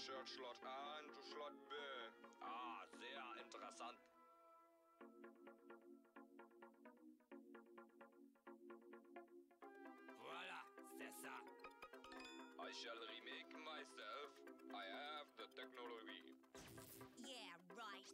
gehört Slot A und Slot B. Ah, sehr interessant. Voilà, c'est ça. I shall remake myself. I have the technology. Yeah, right.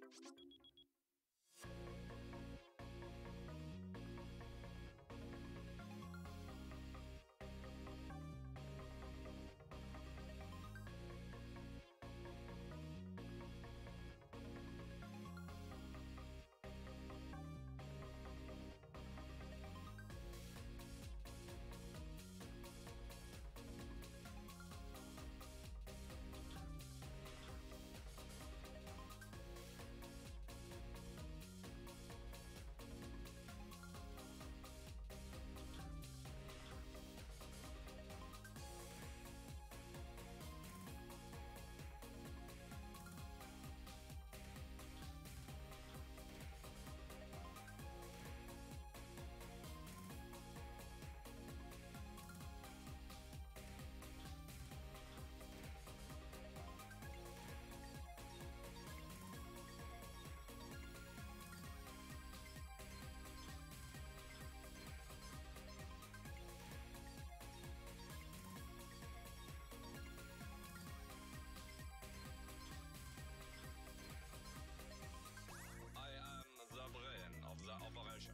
I am the brain of the operation.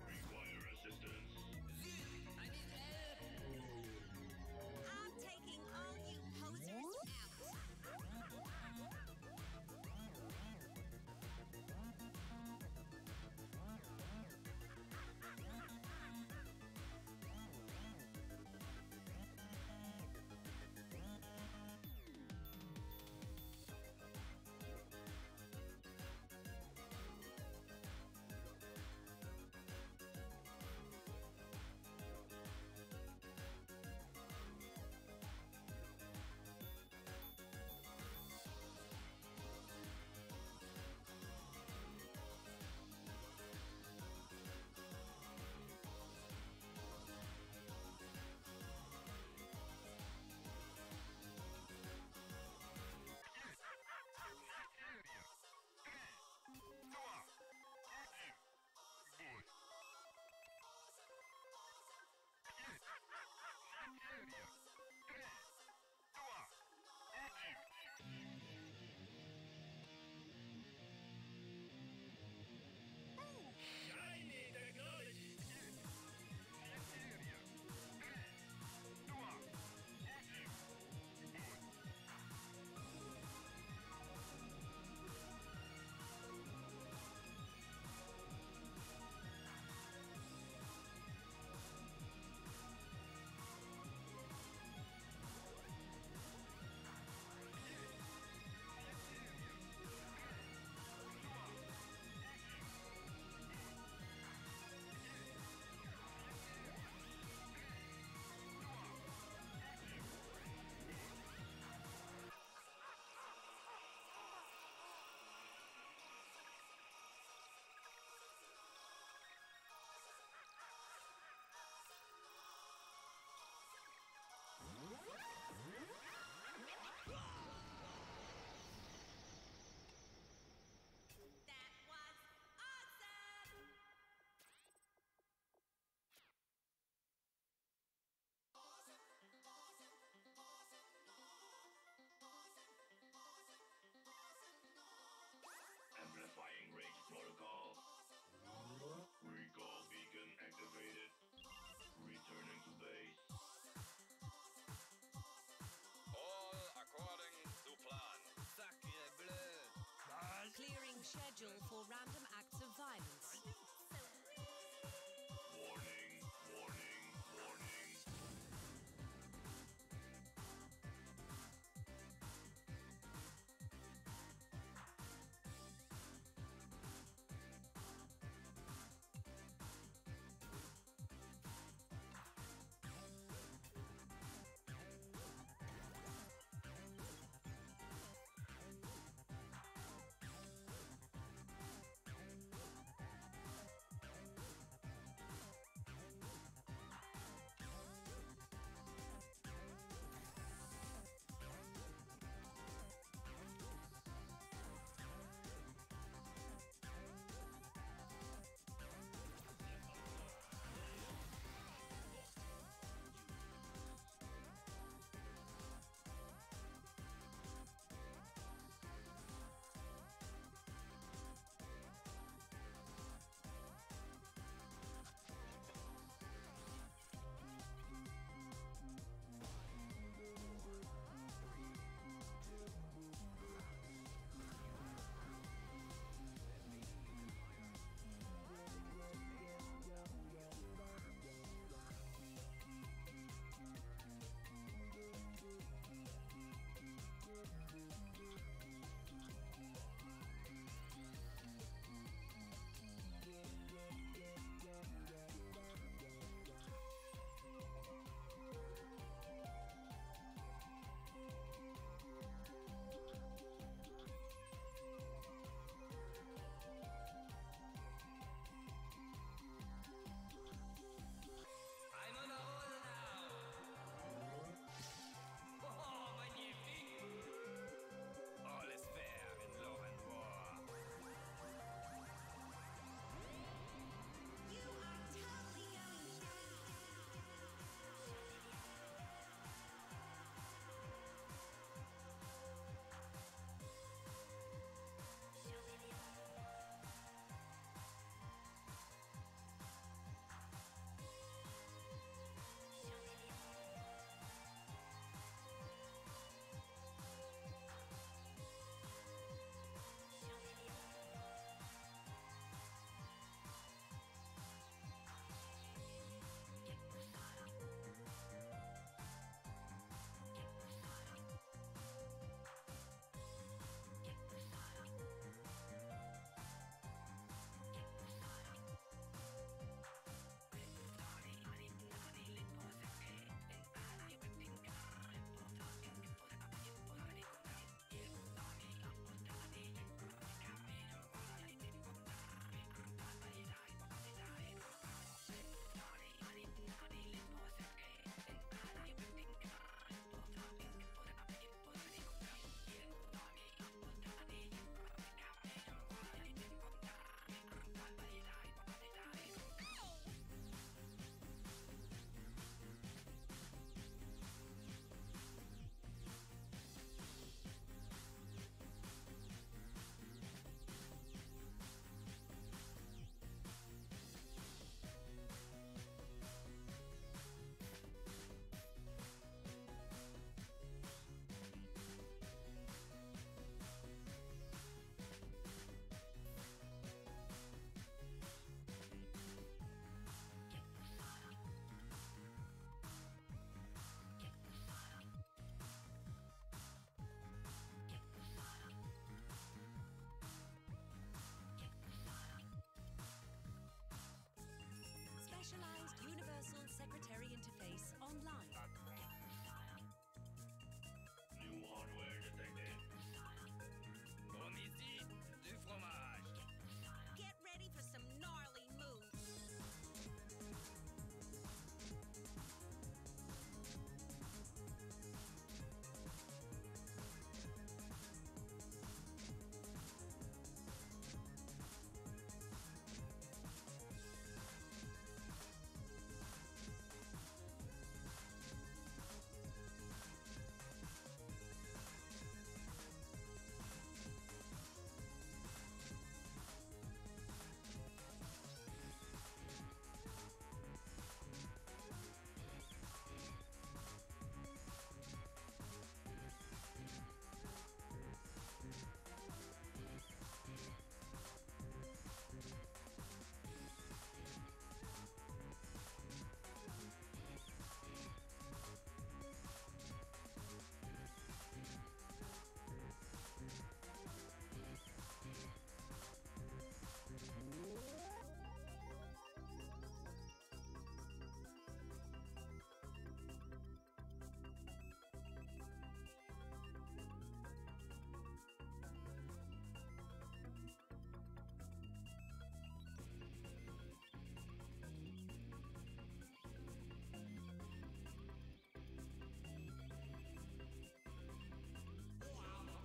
Require assistance. I need help. I'm taking all you posers out. Shiny technology. That was awesome! Amplifying range protocol. Recall beacon activated. Returning to base. All according to plan. Sacré bleu. Clearing schedule for random acts of violence. Warning, warning, warning. secretary interface online. New hardware detected. Comme ici, du fromage. Get ready for some gnarly moves.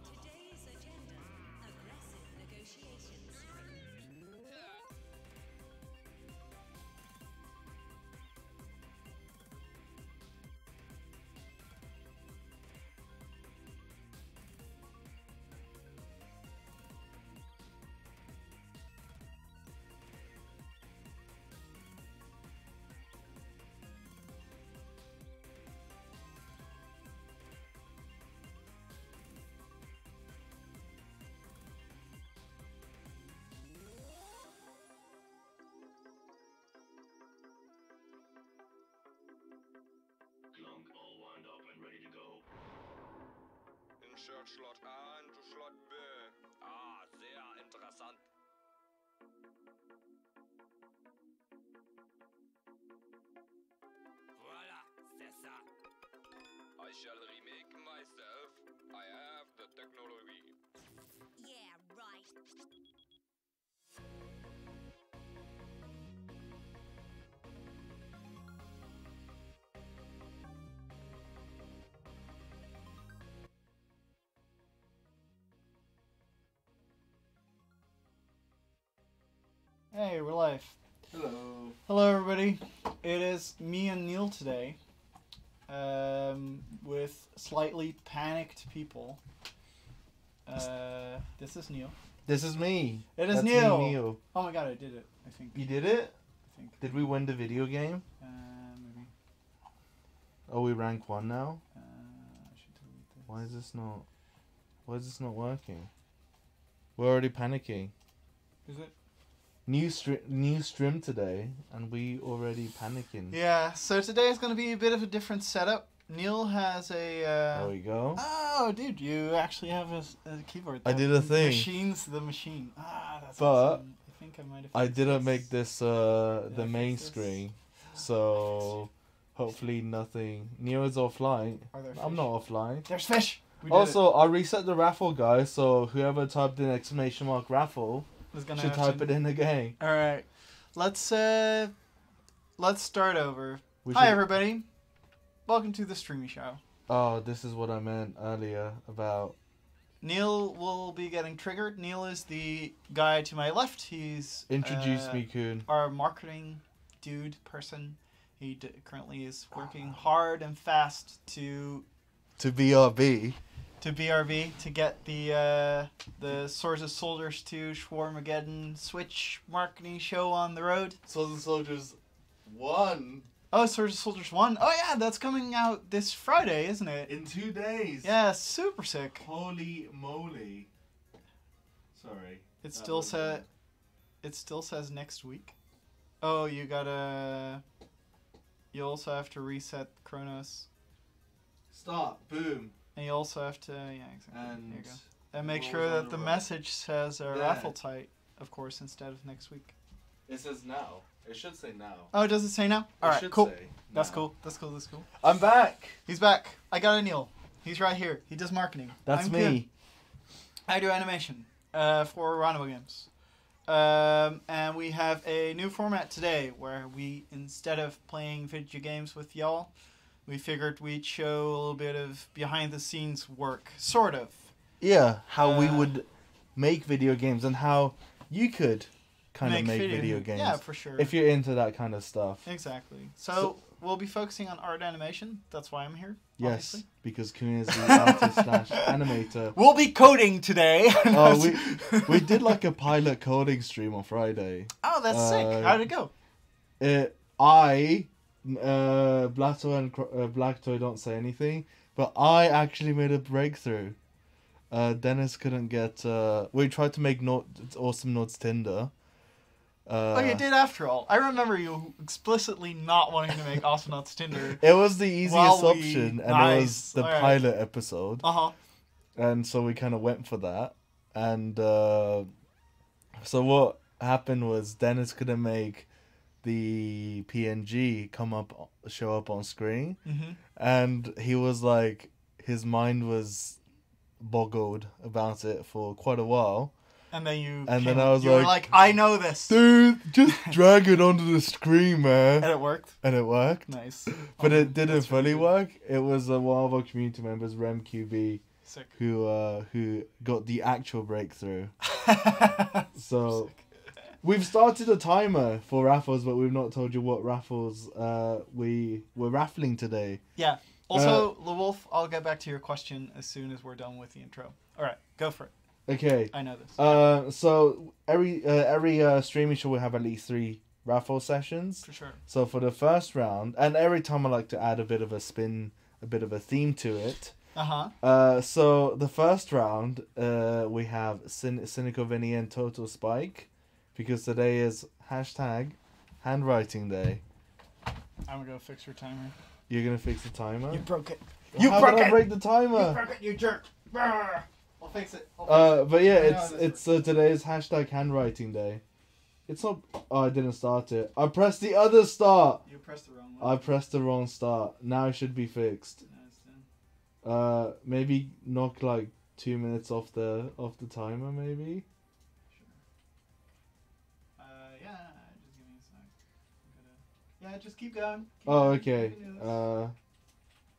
Today's agenda: aggressive negotiations. Clunk all wound up and ready to go. Insert slot A into slot B. Ah, sehr interessant. Voilà, c'est ça. I shall remake myself. I have the technology. Yeah, right. Hey, we're live. Hello. Hello, everybody. It is me and Neil today, with slightly panicked people. This is Neil. This is me. It is That's Neil. Me, Neil. Oh my god, I did it. I think. You did it? I think. Did we win the video game? Maybe. Oh, we rank 1 now? I should delete this. Why is this not working? We're already panicking. Is it? New stream today, and we already panicking. Yeah. So today is going to be a bit of a different setup. Neil has a. There we go. Oh, dude, you actually have a keyboard. I did a thing. Machine's the machine. Ah, that's But awesome. I think I might have. I fixed didn't this. make this Did I the main fix this? screen, so hopefully nothing. Neo is offline. Are there I'm fish? not offline. There's fish. We did Also, I reset the raffle, guys. So whoever typed in !raffle it. Was gonna should have type to- it in again. All right, let's start over. We Hi should- everybody, welcome to the Streamisho. Oh, this is what I meant earlier about. Neil will be getting triggered. Neil is the guy to my left. He's Introduce me, Kun. our marketing dude person. He currently is working hard and fast to BRB. BRB to get the Swords of Soldiers 2 Schwarmageddon Switch marketing show on the road. Swords and Soldiers 1 Oh, Swords of Soldiers 1. Oh yeah, that's coming out this Friday, isn't it? in 2 days. Yeah, super sick. Holy moly. Sorry. It still says next week. Oh, you also have to reset Chronos. Start. Boom. And you also have to, yeah, exactly. And there you go. And make what sure was on that the the right? message says There. raffle tight, of course, instead of next week. It says now. It should say now. Oh, does it say now? All right, should cool. say That's now. cool. That's cool. That's cool. I'm back. He's back. I got Anil. He's right here. He does marketing. That's I'm me. good. I do animation for Ronimo games. And we have a new format today where we, instead of playing video games with y'all, we figured we'd show a little bit of behind the scenes work. Sort of. Yeah, how we would make video games and how you could kind of make video video games. Yeah, for sure. If you're into that kind of stuff. Exactly. So we'll be focusing on art animation. That's why I'm here. Yes, Obviously. because Kuhn is the artist slash animator. We'll be coding today. Oh, we did like a pilot coding stream on Friday. Oh, that's sick. How'd it go? Blato and Blacktoy don't say anything, but I actually made a breakthrough. Dennis couldn't get. We tried to make Awesome Notes Tinder. Oh, you did after all. I remember you explicitly not wanting to make Astronauts Tinder. It was the easiest While option, and it was the Alright. pilot episode. Uh-huh. And so we kind of went for that. And so what happened was Dennis couldn't make the PNG show up on screen. Mm-hmm. And he was like, his mind was boggled about it for quite a while. And then you were like, I know this. Dude, just drag it onto the screen, man. And it worked. And it worked. Nice. But it didn't that's fully really work. It was one of our community members, RemQB, Sick. who got the actual breakthrough. So Sick. we've started a timer for raffles, but we've not told you what raffles we're raffling today. Yeah. Also, the Wolf, I'll get back to your question as soon as we're done with the intro. All right, go for it. Okay. I know this. So every streaming show will have at least 3 raffle sessions. For sure. So for the first round, and every time I like to add a bit of a spin, a bit of a theme to it. Uh-huh. So the first round, we have Cynical Vinny and Total Spike, because today is #handwriting day. I'm gonna go fix your timer. You're gonna fix the timer? You broke it. How broke did I it! break the timer? You broke it, you jerk! Brr. I'll fix it. But yeah, I know it's today is #handwriting day. It's not. Oh, I didn't start it. I pressed the other start. You pressed the wrong one. I pressed the wrong start. Now it should be fixed. Maybe knock like 2 minutes off the timer, maybe. Sure. Yeah. Just give me a sec. Yeah, just keep going. Oh, okay.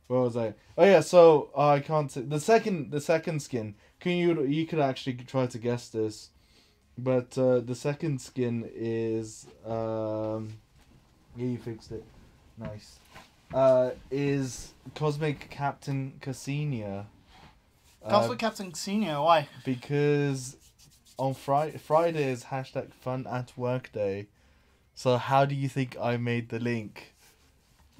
Where was I? Oh yeah. So I can't say the second skin. You could actually try to guess this, but the second skin is yeah, you fixed it. Nice. Is Cosmic Captain Cassina. Cosmic Captain Xenia, why? Because on Friday is #fun@work day. So how do you think I made the link?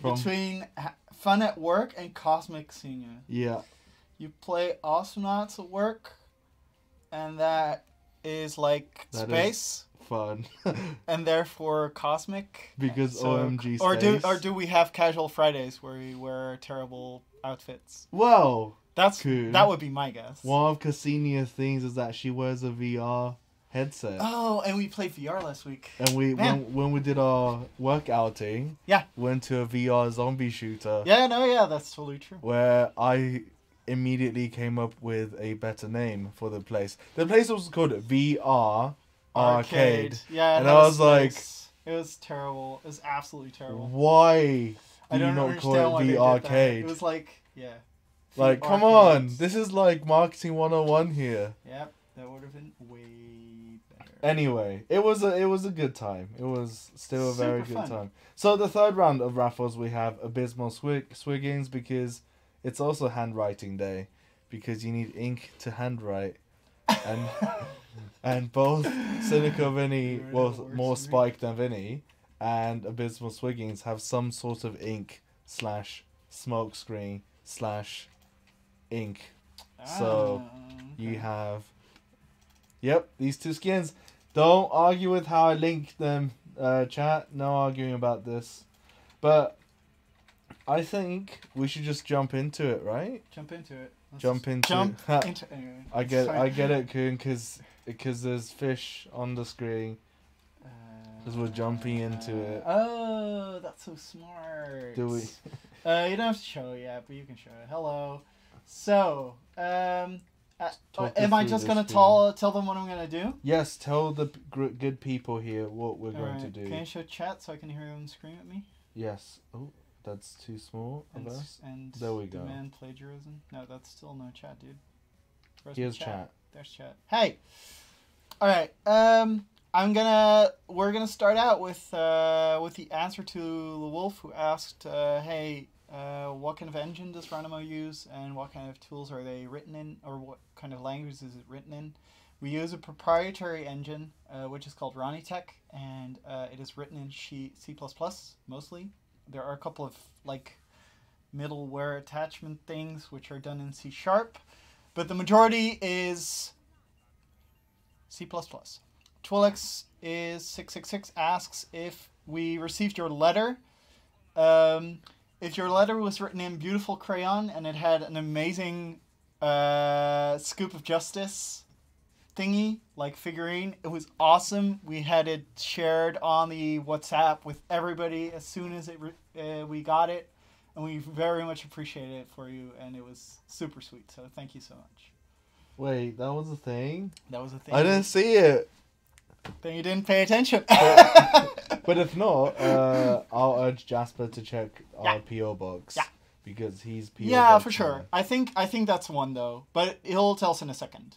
Between Fun at Work and Cosmic Xenia. Yeah. You play Astronauts at Work, and that is like That space, Fun. and therefore cosmic. Because So- OMG or space. do we have casual Fridays where we wear terrible outfits? Well, That's Cool. That would be my guess. one of Cassinia's things is that she wears a VR headset. Oh, and we played VR last week. And we Man. when we did our work outing, Yeah. went to a VR zombie shooter Yeah, that's totally true. where I immediately came up with a better name for the place. The place was called VR Arcade. Yeah, And that I was like, nice. It was terrible. It was absolutely terrible. why I do you don't not understand call why it they the did that. arcade? It was like, yeah. Like, The come on, arcades. this is like marketing 101 here. Yep, that would have been way better. Anyway, it was a good time. It was still a very Super good fun. time. So the third round of raffles, we have Abysmal Swiggins, because it's also handwriting day, because you need ink to handwrite, and and both Cynical Vinny, You're well, the worst more for me. Spike than Vinny, and Abysmal Swiggins have some sort of ink / smoke screen / ink. So you okay. have, yep, these 2 skins. Don't argue with how I linked them, chat. No arguing about this. But I think we should just jump into it, right? Jump into it. Let's Jump just into jump Ha. into anyway. I it's get fine. it, Kuhn, because there's fish on the screen. As we're jumping into it. Oh, that's so smart. Do we? You don't have to show it yet, but you can show it. Hello. So, am I just gonna tell them what I'm gonna do? Yes, tell the good people here what we're going to do. Can you show chat so I can hear them scream at me? Yes. Oh, that's too small of us. And there we go. Demand plagiarism. No, that's still no chat, dude. Here's chat. There's chat. Hey. All right. We're gonna start out with the answer to the wolf who asked, hey, what kind of engine does Ronimo use, and what kind of tools are they written in, or what kind of language is it written in? We use a proprietary engine, which is called Ronitech, and it is written in C++ mostly. There are a couple of like middleware attachment things which are done in C#, but the majority is C++. Twilix is 666 asks if we received your letter. If your letter was written in beautiful crayon and it had an amazing scoop of justice thingy, like figurine, it was awesome. We had it shared on the WhatsApp with everybody as soon as we got it, and we very much appreciated it for you, and it was super sweet. So thank you so much. Wait, that was a thing? That was a thing. I didn't see it. Then you didn't pay attention. But if not, I'll urge Jasper to check our PO box. Yeah. Because he's PO Yeah, box for sure. now. I think that's one though, but he'll tell us in a second.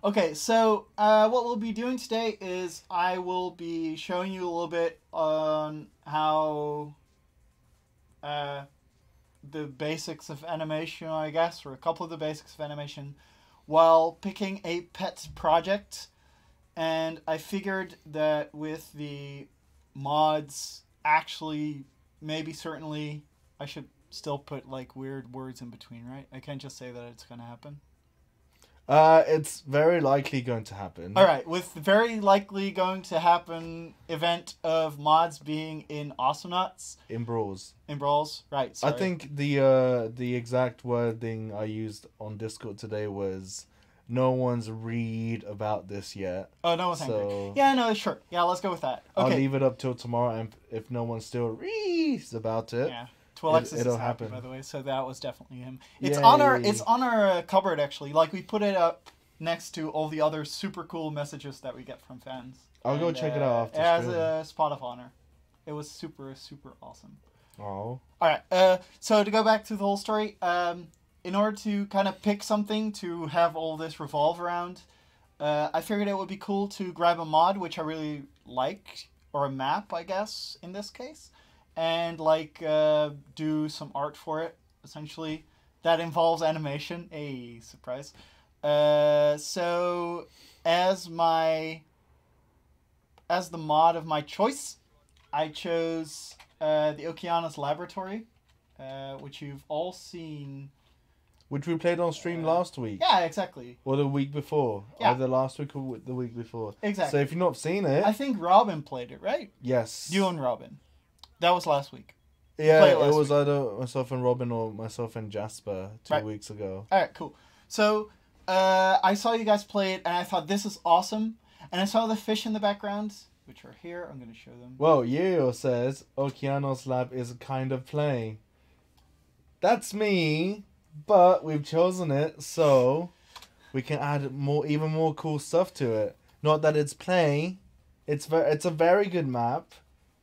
Okay, so what we'll be doing today is I will be showing you a little bit on how the basics of animation, I guess, or a couple of the basics of animation, while picking a pet project. And I figured that with the mods, actually, maybe certainly, I should still put like weird words in between, right? I can't just say that it's going to happen. It's very likely going to happen. All right, with the very likely going to happen event of mods being in Awesomenauts. In Brawls. In Brawls, right. Sorry. I think the exact wording I used on Discord today was, no one's read about this yet. Oh, no one's angry. Yeah, no, sure. Yeah, let's go with that. Okay. I'll leave it up till tomorrow, and if no one still reads about it, yeah. Twilix it'll is happy, happen. by the way, so that was definitely him. It's Yay. on our cupboard, actually. Like, we put it up next to all the other super cool messages that we get from fans. I'll go check it out after It has stream. a spot of honor. It was super, super awesome. Oh. Alright, so to go back to the whole story, in order to kind of pick something to have all this revolve around, I figured it would be cool to grab a mod, which I really like, or a map, I guess, in this case, and like do some art for it, essentially. That involves animation. A surprise. So as the mod of my choice, I chose the Okeanos Laboratory, which you've all seen. Which we played on stream last week. Yeah, exactly. Or the week before. Yeah. Either last week or the week before. Exactly. So if you've not seen it... I think Robin played it, right? Yes. You and Robin. That was last week. Yeah, it last was week. either myself and Robin or myself and Jasper 2 weeks ago. Alright, cool. So, I saw you guys play it, and I thought, this is awesome. And I saw the fish in the background, which are here. I'm going to show them. Well, Yo says, Okeanos Lab is a kind of play. That's me, but we've chosen it, so we can add even more cool stuff to it. Not that it's play. It's a very good map.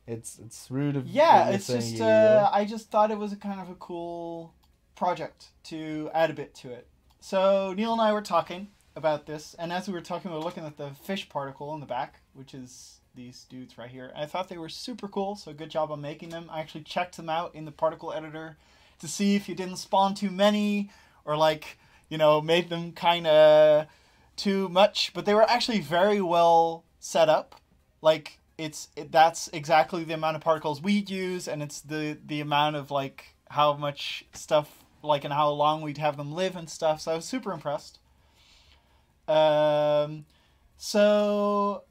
It's rude of Yeah, you it's saying just Yo-Yo. I just thought it was a kind of a cool project to add a bit to it. So Neil and I were talking about this, and as we were talking, we were looking at the fish particle in the back, which is these dudes right here. And I thought they were super cool, so good job on making them. I actually checked them out in the particle editor to see if you didn't spawn too many, or like, you know, made them kind of too much. But they were actually very well set up. Like, that's exactly the amount of particles we'd use, and it's the amount of like how much stuff, like, and how long we'd have them live and stuff. So I was super impressed. So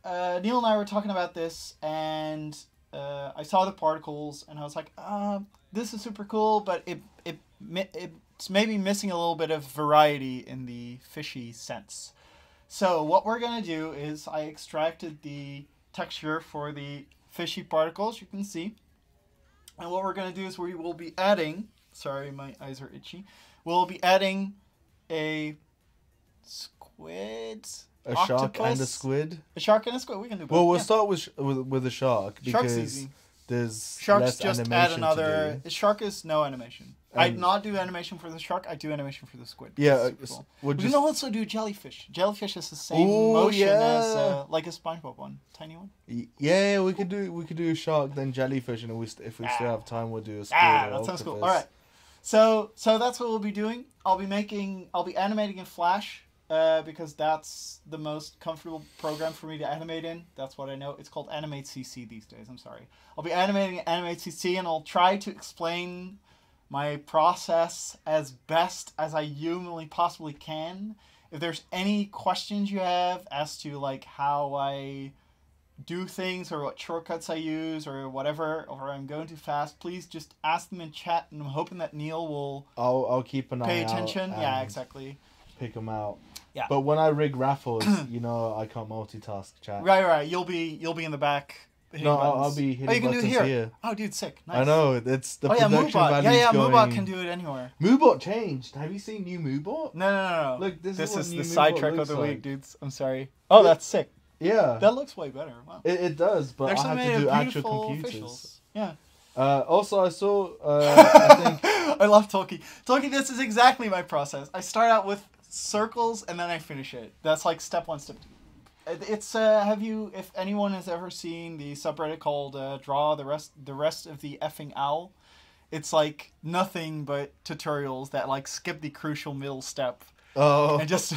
Neil and I were talking about this, and I saw the particles, and I was like, this is super cool, but it's maybe missing a little bit of variety in the fishy sense. So what we're gonna do is I extracted the texture for the fishy particles, you can see. And what we're going to do is we will be adding, sorry, my eyes are itchy. We'll be adding a squid, A shark and a octopus. squid. A shark and a squid. We can do both. Well, we'll yeah. start with a shark Shark's because easy. there's Sharks less just animation add to another. do. Shark is no animation. I'd And- not do animation for the shark. I do animation for the squid. Yeah, It's super cool. we'll We just can also do jellyfish. Jellyfish is the same Ooh, motion as yeah. like a SpongeBob one, tiny one. yeah, we could do a shark, then jellyfish, and if we still have time, we'll do a squid. or That sounds cool. octopus. All right, so that's what we'll be doing. I'll be animating in Flash because that's the most comfortable program for me to animate in. That's what I know. It's called Animate CC these days. I'm sorry. I'll be animating in Animate CC, and I'll try to explain my process as best as I humanly possibly can. If there's any questions you have as to like how I do things or what shortcuts I use or whatever, or I'm going too fast, please just ask them in chat, and I'm hoping that Neil will I'll keep an eye pay out attention. Yeah, and exactly. Pick them out. Yeah. But when I rig raffles, you know I can't multitask chat. Right. You'll be in the back. hitting No, buttons. I'll be Oh, hitting you can do buttons it here. here. Oh, dude, sick. Nice. I know it's the Oh yeah, production Moobot. value's Yeah, going. Moobot can do it anywhere. Moobot changed. Have you seen new Moobot? No. Look, this is what the new sidetrack Moobot of the looks week, like. dudes. I'm sorry. Oh, that's sick. Yeah, That looks way better. Wow. it does, but There's I so have many to do actual beautiful computers. officials. Yeah. Also, I saw. I think I love Tolkien. Tolkien, this is exactly my process. I start out with circles and then I finish it. That's like step 1, step 2. It's if anyone has ever seen the subreddit called Draw the rest of the effing owl, it's like nothing but tutorials that like skip the crucial middle step. Oh, And just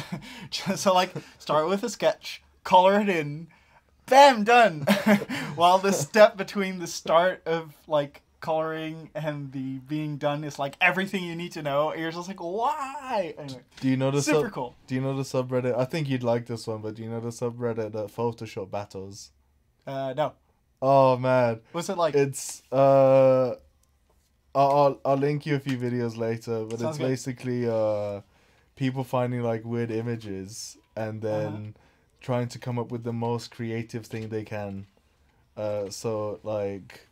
so like start with a sketch, color it in, bam, done. While the step between the start of like coloring and the being done is like everything you need to know. And you're just like, why? Anyway, do you know the super cool. Do you know the subreddit? I think you'd like this one, but do you know the subreddit Photoshop battles? No, Oh man, what's it like? it's I'll link you a few videos later, but Sounds it's good. basically people finding like weird images and then trying to come up with the most creative thing they can. So like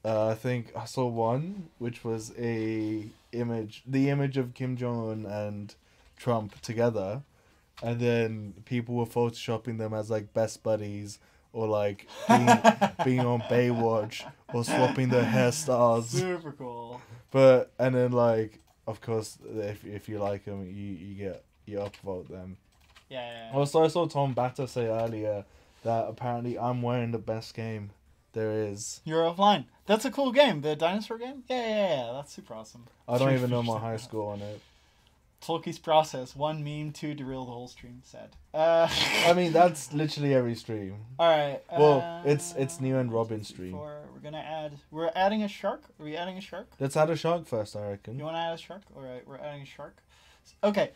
I think I saw one which was the image of Kim Jong-un and Trump together, and then people were photoshopping them as like best buddies or like being on Baywatch or swapping their hairstyles. Super cool. But and then like of course if you like them you upvote them. Yeah. Also, I saw Tom Batter say earlier that apparently I'm wearing the best game there is. You're offline. That's a cool game. The dinosaur game? Yeah. That's super awesome. I don't 3 even know fish my that high have. score on it. Tolkien's process. 1 meme, 2 derail the whole stream. Sad. I mean, that's literally every stream. Alright. Well, it's New and Robin stream. We're adding a shark? Are we adding a shark? Let's add a shark first, I reckon. You want to add a shark? Alright, we're adding a shark. Okay.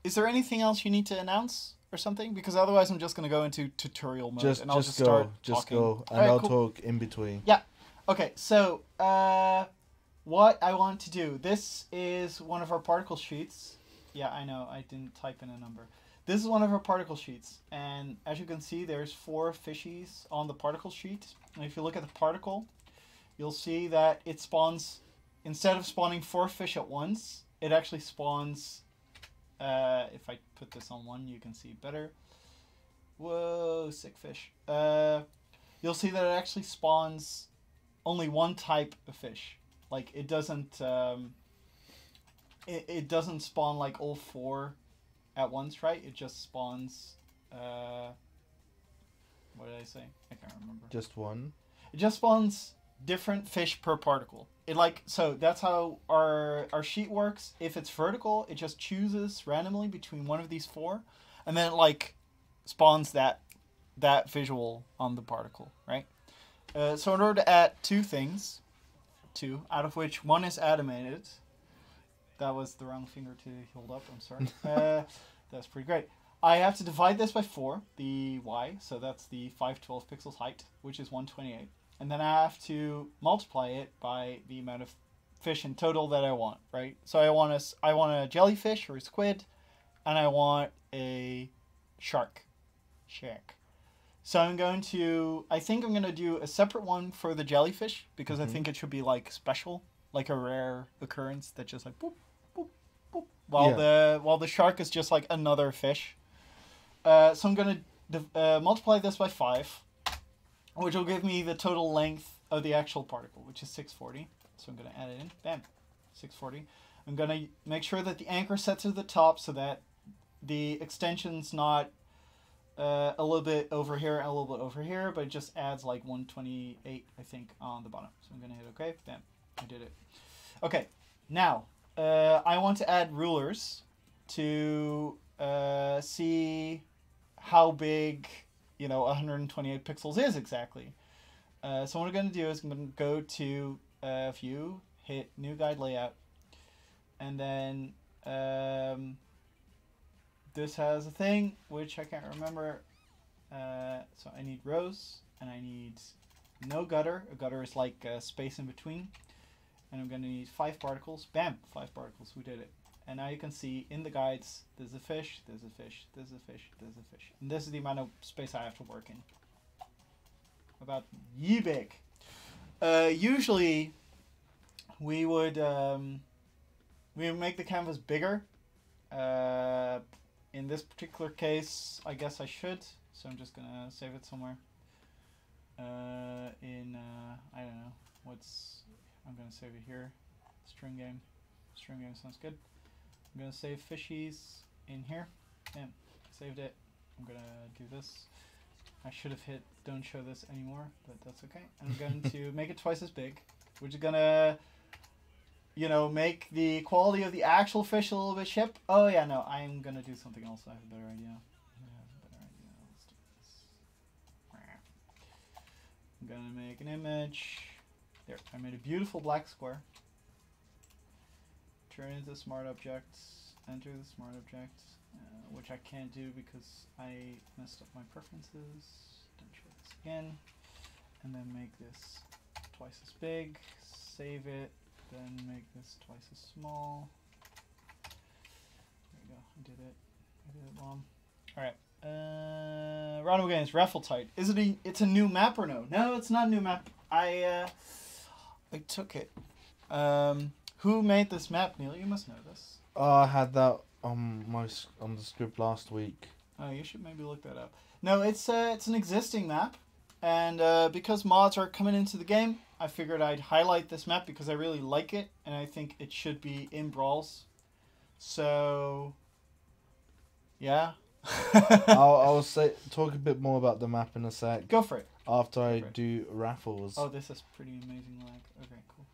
Is there anything else you need to announce or something? Because otherwise I'm just going to go into tutorial mode and I'll just start talking. go, and Alright, I'll cool. talk in between. Yeah. Okay, so what I want to do. This is one of our particle sheets. Yeah, I know, I didn't type in a number. This is one of our particle sheets, and as you can see, there's 4 fishies on the particle sheet. And if you look at the particle, you'll see that it spawns, instead of spawning 4 fish at once, it actually spawns, if I put this on 1, you can see better. Whoa, sick fish. You'll see that it actually spawns only 1 type of fish. Like, it doesn't, it doesn't spawn like all 4 at once, right? It just spawns, what did I say? I can't remember. Just one. It just spawns different fish per particle. So that's how our sheet works. If it's vertical, it just chooses randomly between one of these 4, and then it like spawns that visual on the particle, right? So in order to add 2 things, 2 out of which 1 is animated. That was the wrong finger to hold up. I'm sorry. That's pretty great. I have to divide this by 4, the y, so that's the 512 pixels height, which is 128. And then I have to multiply it by the amount of fish in total that I want, right? So I want a jellyfish or a squid, and I want a shark. So I'm going to. I think I'm going to do a separate one for the jellyfish because I think it should be like special, like a rare occurrence that just like boop, boop, boop. While the shark is just like another fish. So I'm going to multiply this by 5, which will give me the total length of the actual particle, which is 640. So I'm going to add it in. Bam, 640. I'm going to make sure that the anchor sets at the top so that the extension's not a little bit over here and a little bit over here, but it just adds like 128, I think, on the bottom. So I'm going to hit OK. Bam. I did it. Okay. Now, I want to add rulers to see how big, 128 pixels is exactly. So what I'm going to do is I'm going to go to View, hit New Guide Layout, and then this has a thing which I can't remember. So I need rows and I need no gutter. A gutter is like space in between. And I'm going to need 5 particles. Bam! 5 particles. We did it. And now you can see in the guides, there's a fish, there's a fish, there's a fish, there's a fish. And this is the amount of space I have to work in. About ye big. Usually, we would make the canvas bigger. In this particular case, I guess I should. So I'm just going to save it somewhere. I don't know. I'm going to save it here. String game. String game sounds good. I'm going to save fishies in here. Bam. Saved it. I'm going to do this. I should have hit don't show this anymore, but that's okay. I'm going to make it twice as big, which is going to, make the quality of the actual fish a little bit ship. Oh, yeah, no, I'm going to do something else. I have a better idea. Let's do this. I'm going to make an image. There, I made a beautiful black square. Turn into smart objects. Enter the smart object, which I can't do because I messed up my preferences. Don't show this again. And then make this twice as big. Save it. Then make this twice as small. There we go. I did it wrong. Alright. Ronimo Games, Raffle Tide. Is it it's a new map or no? No, it's not a new map. I took it. Who made this map, Neil? You must know this. I had that on the script last week. Oh, you should maybe look that up. No, it's an existing map, and because mods are coming into the game, I figured I'd highlight this map because I really like it, and I think it should be in Brawls. So, yeah. I'll talk a bit more about the map in a sec. Go for it. After I do raffles. Oh, this is pretty amazing lag. Okay, cool.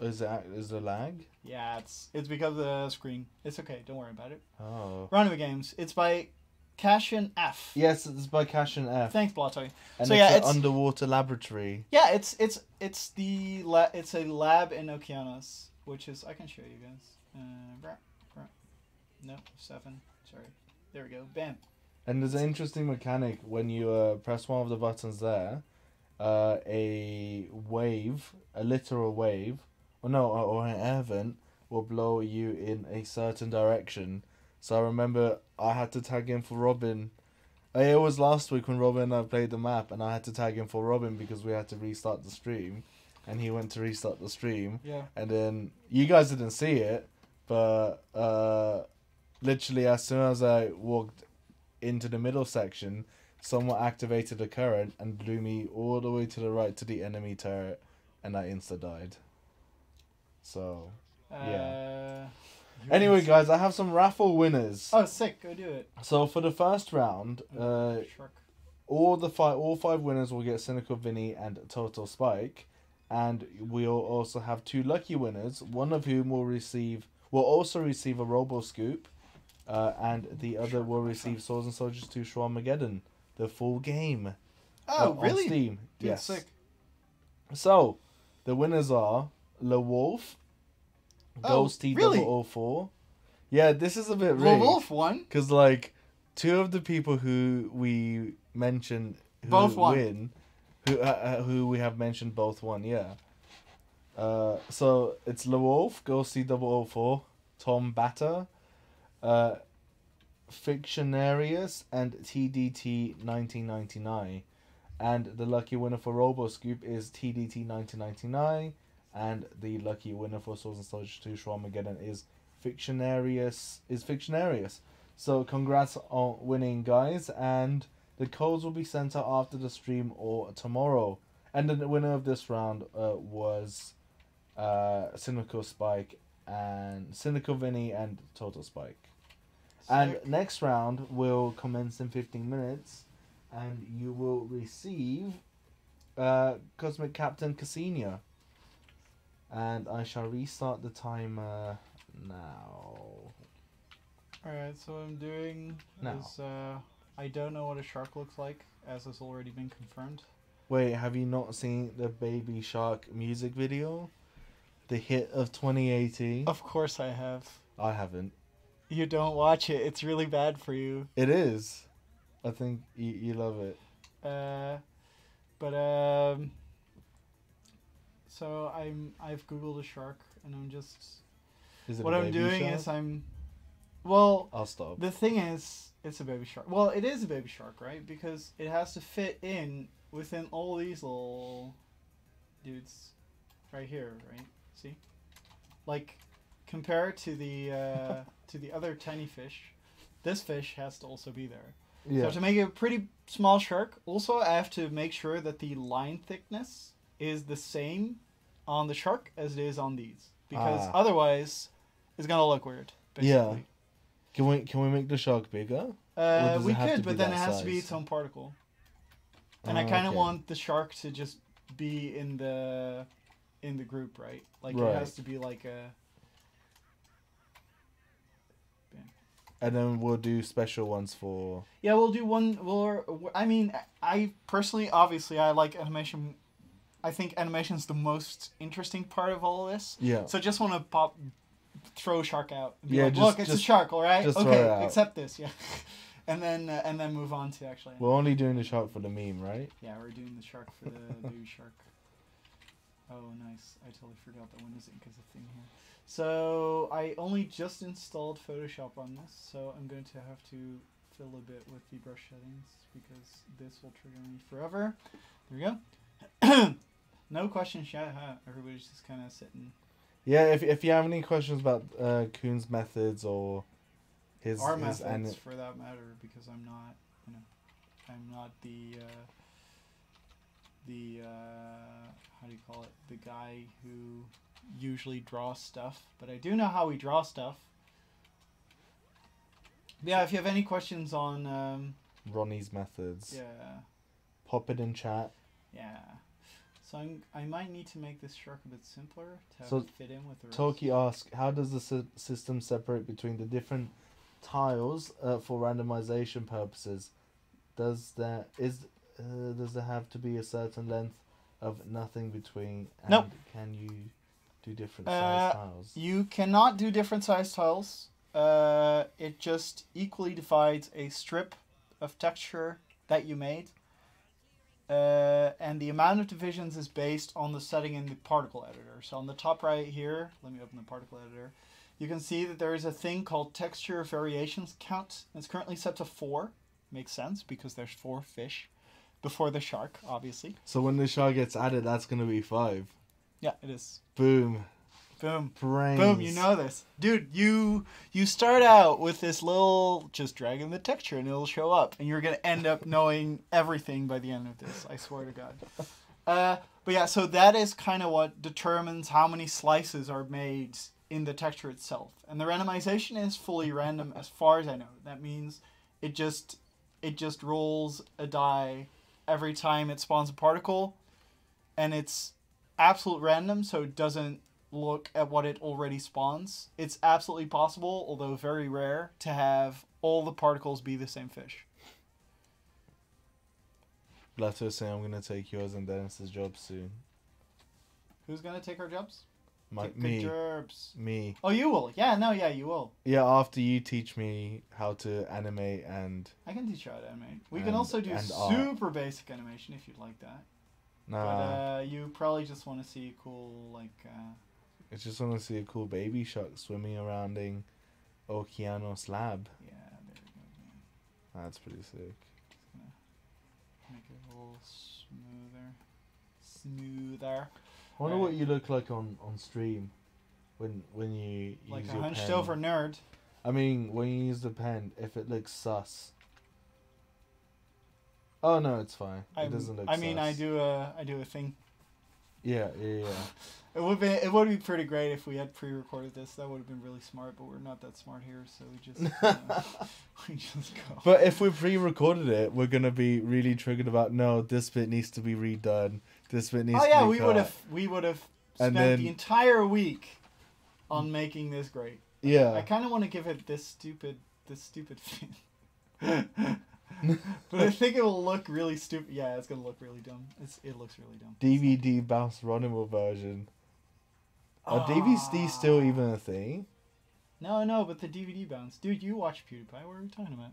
Is there lag? Yeah, it's because of the screen. It's okay. Don't worry about it. Oh. Ronimo Games. It's by Cashin F. Yes, it's by Cashin F. Thanks, Blottoy. And so it's yeah, an underwater laboratory. Yeah, it's a lab in Okeanos, which is I can show you guys. No, 7. Sorry. There we go. Bam. And there's an interesting mechanic when you press one of the buttons there. A literal wave, or an air vent will blow you in a certain direction. So I remember I had to tag in for Robin. It was last week when Robin and I played the map, and I had to tag in for Robin because we had to restart the stream, and he went to restart the stream. Yeah. And then you guys didn't see it, but literally as soon as I walked into the middle section, someone activated a current and blew me all the way to the right to the enemy turret, and I insta-died. So, yeah. Anyway, guys, I have some raffle winners. Oh, sick! Go do it. So for the first round, Shark. all five winners will get Cynical Vinny and Total Spike, and we'll also have 2 lucky winners. One of whom will also receive a Robo Scoop, and the other will receive Swords and Soldiers 2 Shwarmageddon, the full game. Oh, really? On Steam. Dude, yes. Sick. So the winners are Le Wolf, Ghosty really? 004. Yeah, this is a bit rigged. Le Wolf won? Because, like, 2 of the people who we mentioned both won. win, who we have mentioned both won, yeah. So it's Le Wolf, Ghosty 004, Tom Batter, Fictionarius, and TDT 1999. And the lucky winner for Robo Scoop is TDT 1999. And the lucky winner for Swords and Soldiers 2 Shwarmageddon is Fictionarius. So congrats on winning, guys, and the codes will be sent out after the stream or tomorrow. And the winner of this round was Cynical Spike and Cynical Vinny and Total Spike. Sick. And next round will commence in 15 minutes, and you will receive Cosmic Captain Cassina. And I shall restart the timer now. Alright, so what I'm doing Now. is I don't know what a shark looks like, as has already been confirmed. Wait, have you not seen the Baby Shark music video? The hit of 2018? Of course I have. I haven't. You don't watch it, it's really bad for you. It is. I think you love it. So I've Googled a shark, and I'm just... Is it What a I'm baby doing shark? is Well, I'll stop. the thing is, it's a baby shark. Well, it is a baby shark, right? Because it has to fit in within all these little dudes right here, right? See? Like, compare it to the other tiny fish. This fish has to also be there. Yeah. So to make it a pretty small shark, also I have to make sure that the line thickness is the same on the shark as it is on these. Because otherwise, it's gonna look weird, basically. Yeah. Can we make the shark bigger? does We it have to could, be but then that it has to be size? its own particle. And I kind of okay. want the shark to just be in the group, right? Like Right. it has to be like a... And then we'll do special ones for... Yeah, we'll do one. I mean, I personally, obviously, I like animation. I think animation's the most interesting part of all of this. Yeah. So I just want to throw a shark out. And be Yeah, like, just- look, it's a just- shark, all right? just throw it Okay, out. accept this, yeah. and then move on to actually. We're only doing the shark for the meme, right? Yeah, we're doing the shark for the baby shark. Oh, nice. I totally forgot that Windows Ink is a thing here. So, I only just installed Photoshop on this, so I'm going to have to fill a bit with the brush settings, because this will trigger me forever. There we go. No questions yet, huh? Everybody's just kind of sitting. Yeah, if you have any questions about Kuhn's methods or his... Our his methods, for that matter, because I'm not, I'm not the how do you call it? The guy who usually draws stuff, but I do know how we draw stuff. Yeah, if you have any questions on Ronnie's methods, yeah, pop it in chat. yeah. So I might need to make this shark a bit simpler to have So, it fit in with the rest. Toki asks, how does the system separate between the different tiles for randomization purposes? Does there have to be a certain length of nothing between? And Nope. Can you do different size tiles? You cannot do different size tiles. It just equally divides a strip of texture that you made. And the amount of divisions is based on the setting in the particle editor. So on the top right here, let me open the particle editor. You can see that there is a thing called texture variations count. It's currently set to 4. Makes sense because there's 4 fish before the shark, obviously. So when the shark gets added, that's gonna be 5. Yeah, it is. Boom. Boom. Brains. Boom, you know this. Dude, you start out with this little, just dragging the texture and it'll show up. And you're going to end up knowing everything by the end of this, I swear to God. But yeah, so that is kind of what determines how many slices are made in the texture itself. And the randomization is fully random as far as I know. That means it just rolls a die every time it spawns a particle. And it's absolute random, so it doesn't look at what it already spawns. It's absolutely possible, although very rare, to have all the particles be the same fish. Blato is saying I'm gonna take yours and Dennis's job soon. Who's gonna take our jobs? Me. Gerbs. Me. Oh, you will. Yeah, no, yeah, you will. Yeah, after you teach me how to animate and... I can teach you how to animate. We can And- also do and art. super basic animation if you'd like that. Nah, But you probably just want to see cool, like... I just want to see a cool baby shark swimming around in Okeanos Lab. yeah, there we go. Man. That's pretty sick. Make it a little smoother. I wonder what you look like on stream when you Like use a your hunched pen. over nerd. I mean, when you use the pen, if it looks sus. Oh no, it's fine. It doesn't look. I mean, sus. I do a thing. Yeah. It would be pretty great if we had pre-recorded this. That would have been really smart, but we're not that smart here, so we just we just go. But if we pre-recorded it, we're gonna be really triggered about no. This bit needs to be redone. This bit needs. Oh yeah, to be we would have And spent then- the entire week on making this great. Yeah. I kind of want to give it this stupid fin. But I think it will look really stupid. Yeah, it's gonna look really dumb. It looks really dumb. DVD bounce Ronimo version. Are DVD still even a thing? No, but the DVD bounce, dude. You watch PewDiePie. What are we talking about?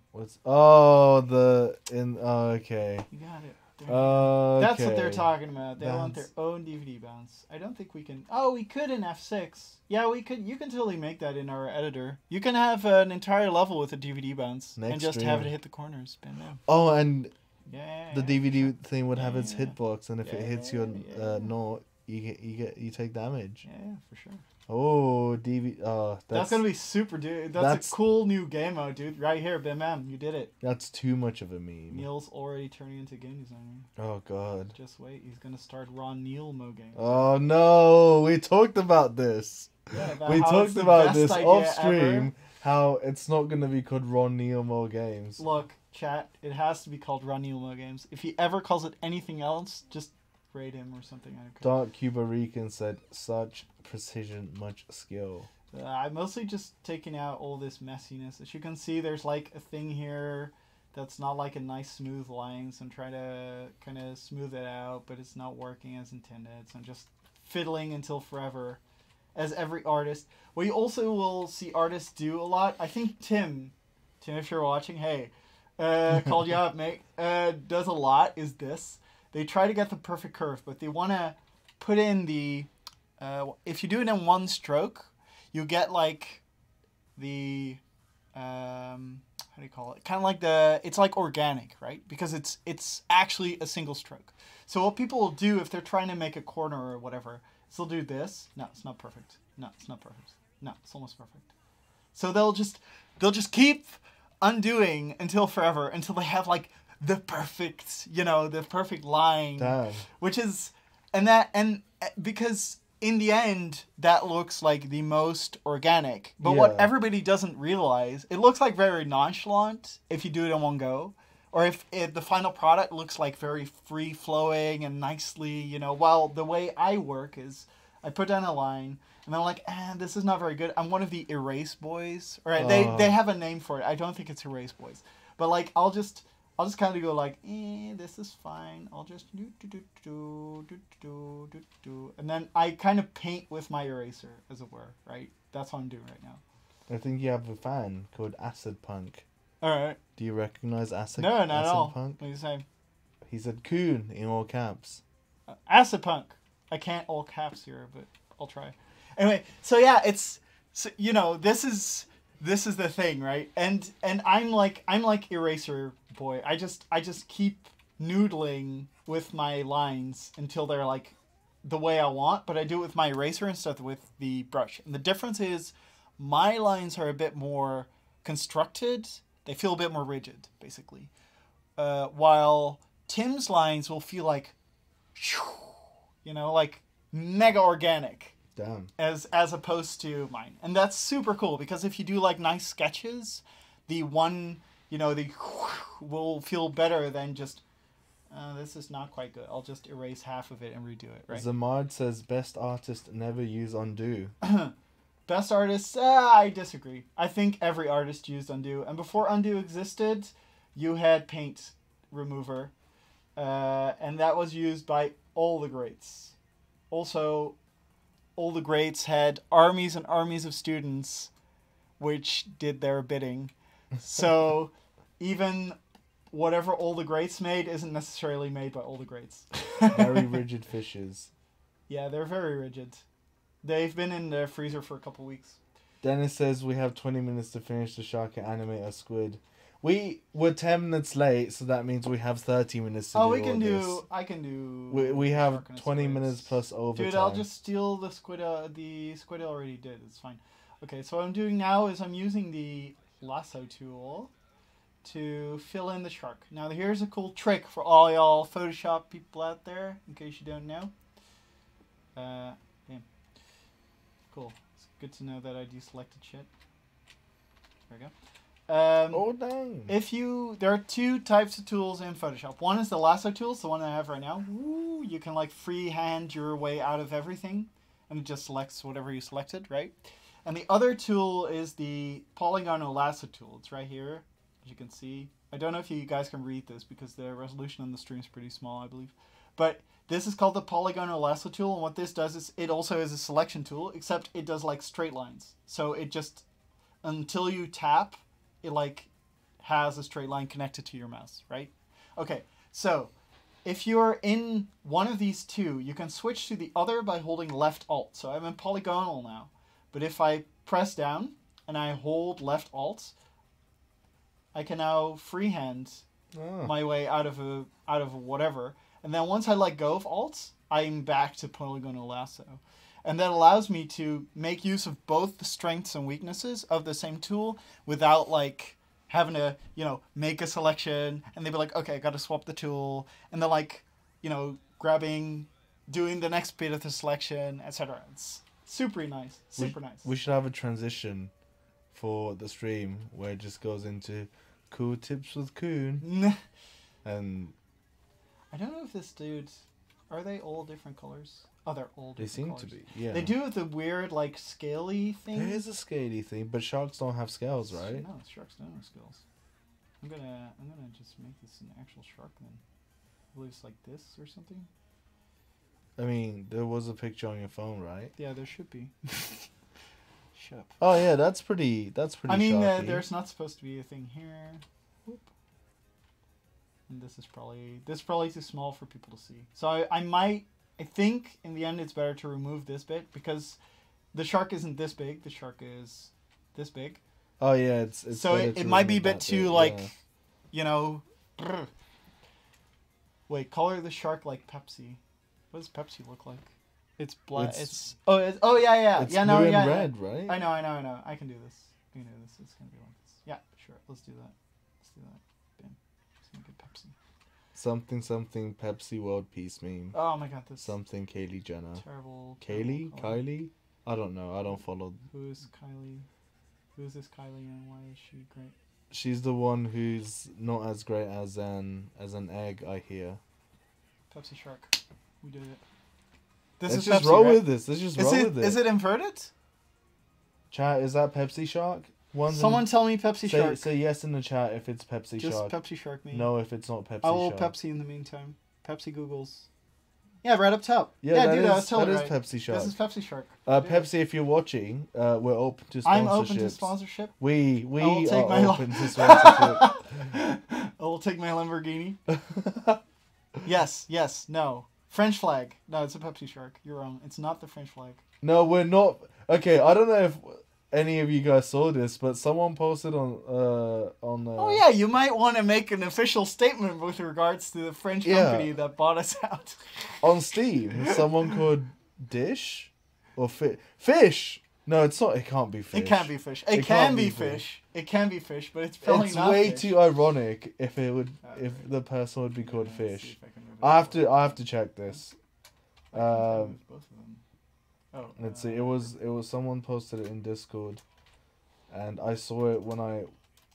Okay. You got it. There. Okay. That's what they're talking about. They want their Bounce. own DVD bounce. I don't think we can. Oh, we could in F6. Yeah, we could. You can totally make that in our editor. You can have an entire level with a DVD bounce and Next just have it stream. hit the corners. Bam, bam. Oh, and Yeah. the DVD thing would have its Yeah. hitbox, and if it hits your note, you take damage. Yeah, for sure. Oh, DVD. Oh, That's gonna be super, dude. That's a cool new game mode, dude. Right here, bam, bam. You did it. That's too much of a meme. Neil's already turning into game designer. Oh god. Just wait, he's gonna start Ronimo games. Oh no, we talked about this. Yeah, about We how it's talked the about best this idea off stream. ever. How it's not gonna be called Ronimo Games. Look, chat, it has to be called Ronimo Games. If he ever calls it anything else, just raid him or something. I don't care. Dark Cuba Rican said, "Such precision, much skill." I'm mostly just taking out all this messiness. As you can see, there's like a thing here that's not like a nice smooth line, so I'm trying to kind of smooth it out, but it's not working as intended. So I'm just fiddling until forever, as every artist. What you also will see artists do a lot, I think Tim, if you're watching, hey, called you out, mate, does a lot, is this. They try to get the perfect curve, but they want to put in the... if you do it in one stroke, you get like the... how do you call it? Kind of like the... It's like organic, right? Because it's actually a single stroke. So what people will do if they're trying to make a corner or whatever, is they'll do this. No, it's not perfect. No, it's not perfect. No, it's almost perfect. So they'll just keep undoing until forever, until they have like the perfect, the perfect line. Damn. Which is, because in the end, that looks like the most organic. But what Yeah. everybody doesn't realize, it looks like very nonchalant if you do it in one go. Or if the final product looks like very free-flowing and nicely, while the way I work is I put down a line, and I'm like, this is not very good. I'm one of the erase boys. Or they have a name for it. I don't think it's erase boys. But like, I'll just kind of go like, this is fine. I'll just do. And then I kind of paint with my eraser, as it were, right? That's what I'm doing right now. I think you have a fan called Acid Punk. All right. Do you recognize Acid? No, not Acid at all. Punk? What are you saying? He said "coon" in all caps. Acid Punk. I can't all caps here, but I'll try. Anyway, so yeah, this is the thing, right? And I'm like eraser boy. I just keep noodling with my lines until they're like the way I want, but I do it with my eraser instead of with the brush. And the difference is my lines are a bit more constructed. They feel a bit more rigid, basically. While Tim's lines will feel like, like mega organic. Damn. As opposed to mine. And that's super cool, because if you do like nice sketches, the one, the will feel better than just, this is not quite good. I'll just erase half of it and redo it, right? Zamard says best artist never use undo. Best artists, I disagree. I think every artist used undo. And before undo existed, you had paint remover. And that was used by all the greats. Also, all the greats had armies and armies of students which did their bidding. So even whatever all the greats made isn't necessarily made by all the greats. Very rigid fishes. Yeah, they're very rigid. They've been in the freezer for a couple weeks. Dennis says we have 20 minutes to finish the shark and animate a squid. we're 10 minutes late, so that means we have 30 minutes to do Oh, we all can this. do. I can do. We have sharkness 20 rates. minutes plus overtime. Dude, I'll just steal the squid. The squid already did. It's fine. Okay, so what I'm doing now is I'm using the lasso tool to fill in the shark. Now here's a cool trick for all y'all Photoshop people out there, in case you don't know. Yeah. Cool. It's good to know that I deselected shit. There we go. Oh dang! There are two types of tools in Photoshop. One is the lasso tool, it's the one I have right now. Woo, you can like freehand your way out of everything, and it just selects whatever you selected, right? And the other tool is the polygonal lasso tool. It's right here, as you can see. I don't know if you guys can read this because the resolution on the stream is pretty small, I believe. But this is called the polygonal lasso tool, and what this does is it also is a selection tool, except it does like straight lines. So it just, until you tap, it like has a straight line connected to your mouse, right? Okay, so if you're in one of these two, you can switch to the other by holding left alt. So I'm in polygonal now, but if I press down and I hold left alt, I can now freehand my way out of whatever. And then once I let go of alt, I'm back to polygonal lasso. And that allows me to make use of both the strengths and weaknesses of the same tool without like having to, make a selection and they'd be like, okay, I got to swap the tool. And then like, doing the next bit of the selection, etc. It's super nice. Super nice. We should have a transition for the stream where it just goes into cool tips with Kuhn. And I don't know if this dude, are they all different colors? Oh, they're all different they seem colors. to be, yeah. They do the weird, like, scaly thing. There is a scaly thing, but sharks don't have scales, right? No, sharks don't have scales. I'm gonna just make this an actual shark then. I believe it's like this or something. I mean, there was a picture on your phone, right? Yeah, there should be. Shut up. Oh yeah, that's pretty. I mean, sharky. there's not supposed to be a thing here. Whoop. And this is probably too small for people to see. So I think in the end it's better to remove this bit because the shark isn't this big. The shark is this big. Oh yeah, it's so it might be a bit too brr. Wait, color the shark like Pepsi. What does Pepsi look like? It's black. It's yeah. It's yeah, blue and yeah, red, right? I know. I can do this. It's gonna be like this. Yeah, sure. Let's do that. Bam. Just make it Pepsi. Something Pepsi World Peace meme. Oh my god, this Something Kylie Jenner. terrible. Kylie? I don't know. I don't follow. Who is Kylie? Who is this Kylie and why is she great? She's the one who's not as great as an egg, I hear. Pepsi Shark. We did it. Let's just roll with this. Let's just roll with it. Is it inverted? Chat, is that Pepsi Shark? Someone tell me Pepsi Shark. Say yes in the chat if it's Pepsi Shark. Just Pepsi Shark me. No, if it's not Pepsi I will Shark. Pepsi in the meantime. Pepsi Googles. Yeah, right up top. Yeah, dude, I was totally that is right. Pepsi Shark. This is Pepsi Shark. Pepsi, if you're watching, we're open to sponsorships. I'm open to sponsorship. We will take are my open to sponsorship. I will take my Lamborghini. Yes, no. French flag. No, it's a Pepsi Shark. You're wrong. It's not the French flag. No, we're not. Okay, I don't know if any of you guys saw this, but someone posted on. Oh yeah, you might want to make an official statement with regards to the French company that bought us out. On Steam, someone called Dish or Fish. No, it's not. It can't be fish. It can't be fish. It can be fish. It can be fish, but it's probably not. It's way fish. too ironic if it would if the person would be called Fish. I have to check this. Both of them. Oh. Let's see. It was someone posted it in Discord, and I saw it when I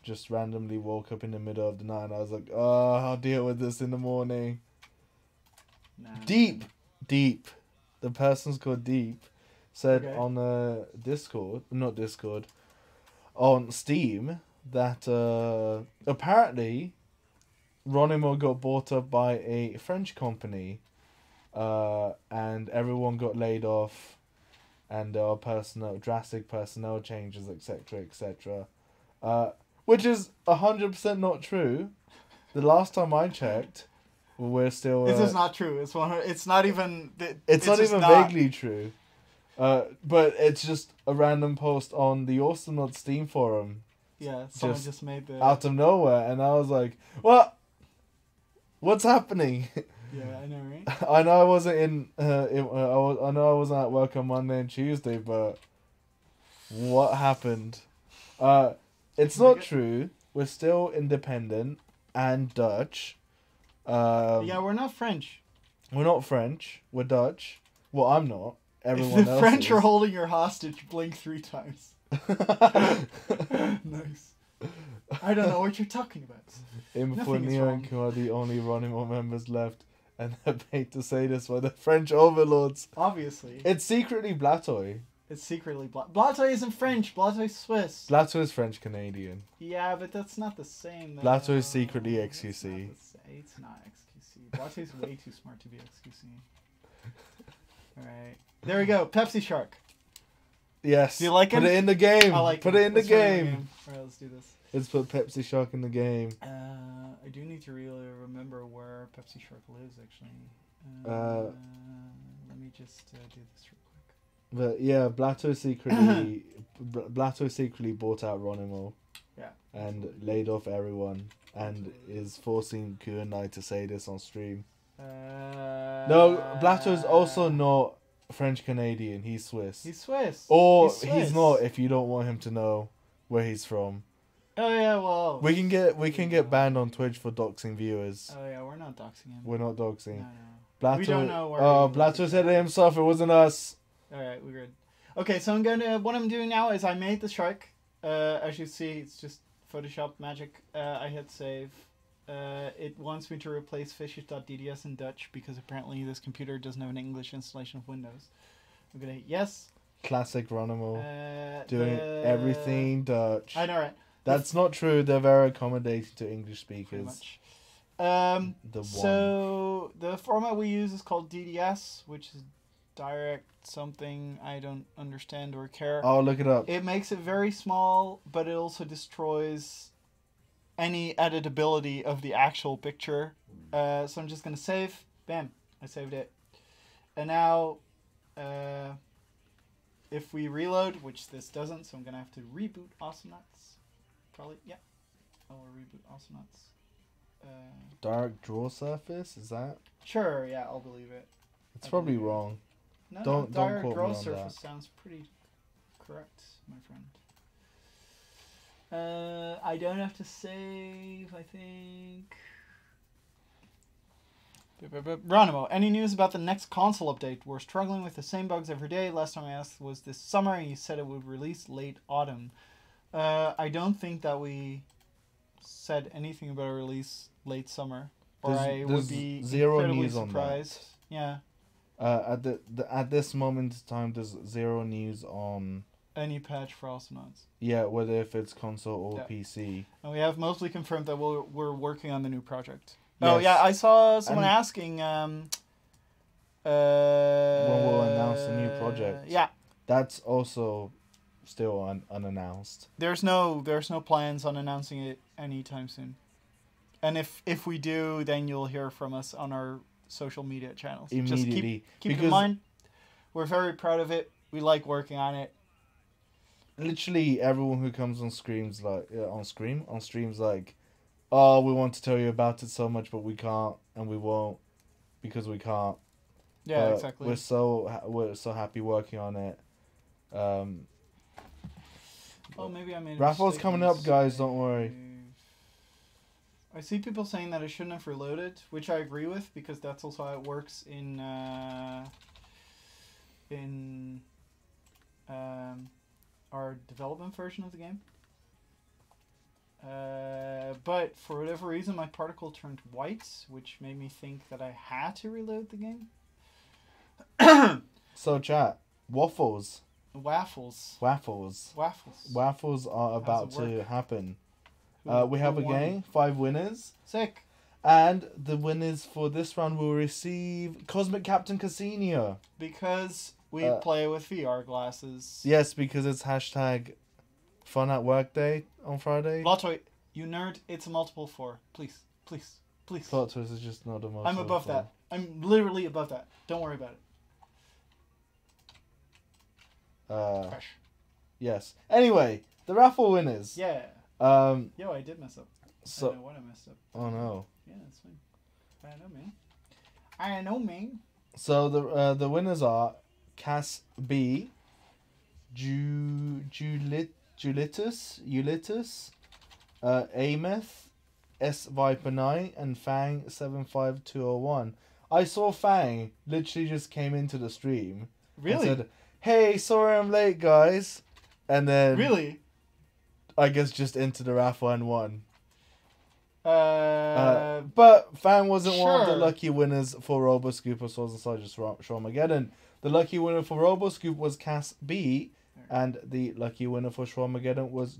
just randomly woke up in the middle of the night, and I was like, "Oh, I'll deal with this in the morning." Nah. Deep. The person's called Deep. Said on on Steam that apparently Ronimo got bought up by a French company, and everyone got laid off, and there are drastic personnel changes, etc., which is 100% not true. The last time I checked, we're still. This is not true. It's not even. It's not even vaguely true. But it's just a random post on the Awesome Not Steam forum Yeah, someone just made the... out of nowhere, and I was like, "What? What's happening?" Yeah, I know, right? I know I wasn't I know I wasn't at work on Monday and Tuesday, but what happened? It's not true. We're still independent and Dutch. Yeah, we're not French. We're not French. We're Dutch. Well, I'm not. Everyone If the else French is. are holding your hostage, blink 3 times. Nice. I don't know what you're talking about. Nothing is Neo wrong. and Q are the only Ronimo members left, and they're paid to say this by the French overlords. Obviously. It's secretly Blatoy. It's secretly Blatoy isn't French. Blatoy's Swiss. Blatoy is French Canadian. Yeah, but that's not the same. Though. Blatoy is secretly It's XQC. not the same. It's not XQC. Blatoy's way too smart to be XQC. Alright. There we go. Pepsi Shark. Yes. Do you like Put him? it in the game. I like Put him. it in the Let's run game. Alright, let's do this. Let's put Pepsi Shark in the game. I do need to really remember where Pepsi Shark lives, actually. Let me just do this real quick. But yeah, Blato secretly bought out Ronimo. Yeah. And laid off everyone, and is forcing Q and I to say this on stream. No, Blato's also not French Canadian. He's Swiss. He's Swiss. Or Swiss. he's not if you don't want him to know where he's from. Oh yeah, well. We can get banned on Twitch for doxing viewers. Oh yeah, we're not doxing him. We're not doxing. No. Blato, We don't know where. Oh, he Blato lives. said it himself. It wasn't us. All right, we're good. Okay, so what I'm doing now is I made the shark. As you see, it's just Photoshop magic. I hit save. It wants me to replace fishes.dds in Dutch because apparently this computer doesn't have an English installation of Windows. I'm gonna hit yes. Classic Ronimo. Doing The- everything Dutch. I know, right? That's not true. They're very accommodating to English Pretty speakers. much. So The format we use is called DDS, which is direct something I don't understand or care. I'll look it up. It makes it very small, but it also destroys any editability of the actual picture. So I'm just gonna save. Bam, I saved it. And now, if we reload, which this doesn't, so I'm gonna have to reboot Awesomenauts. Probably, yeah. I will reboot Awesomenauts. Dark draw surface? Is that? Sure, yeah, I'll believe it. It's probably wrong. No, Don't direct quote me draw on surface that. sounds pretty correct, my friend. I don't have to save, I think. Ronimo, any news about the next console update? We're struggling with the same bugs every day. Last time I asked was this summer, and you said it would release late autumn. I don't think that we said anything about a release late summer, or I would There's be zero incredibly news on surprised. Yeah. At this moment in time, there's zero news on Any patch for Awesomenauts. whether if it's console or Yeah. PC. And we have mostly confirmed that we're working on the new project. Yes. Oh yeah, I saw someone And- asking. When we'll announce the new project. Yeah, That's also still unannounced. there's no plans on announcing it anytime soon. And if we do, then you'll hear from us on our social media channels. Immediately. Just keep it in Because- mind, we're very proud of it. We like working on it. Literally everyone who comes on streams on streams like, oh, we want to tell you about it so much, but we can't and we won't because we can't. Yeah, But exactly. We're so happy working on it. Oh, maybe I made a Raffle's mistake coming on up, guys. Don't worry. save. I see people saying that I shouldn't have reloaded, which I agree with because that's also how it works in our development version of the game. But for whatever reason, my particle turned white, which made me think that I had to reload the game. So chat, waffles Waffles are about it to work? happen. Who- We have who a won? game, 5 winners, Sick. and the winners for this round will receive Cosmic Captain Casino. Because we play with VR glasses. Yes, because it's hashtag Fun at Work Day on Friday. Lotto, you nerd, it's a multiple 4. Please. Plot twist is just not a multiple. I'm above that. I'm literally above that. Don't worry about it. Fresh. Yes. Anyway, the raffle winners. Yeah. Yo, I did mess up. I So don't know what I messed up. oh no. Yeah, that's fine. I know, man. I know, man. So the winners are Cass B, Julitus, Ameth, S Viper 9, and Fang 75201. I saw Fang literally just came into the stream. Really? And said, "Hey, sorry I'm late, guys," and then Really? I guess just into the raffle and won. Uh, But Fang wasn't one of the sure. lucky winners for RoboScoop or Swords and Soldiers Shawmageddon. The lucky winner for RoboScoop was Cass B, and the lucky winner for Shawmageddon was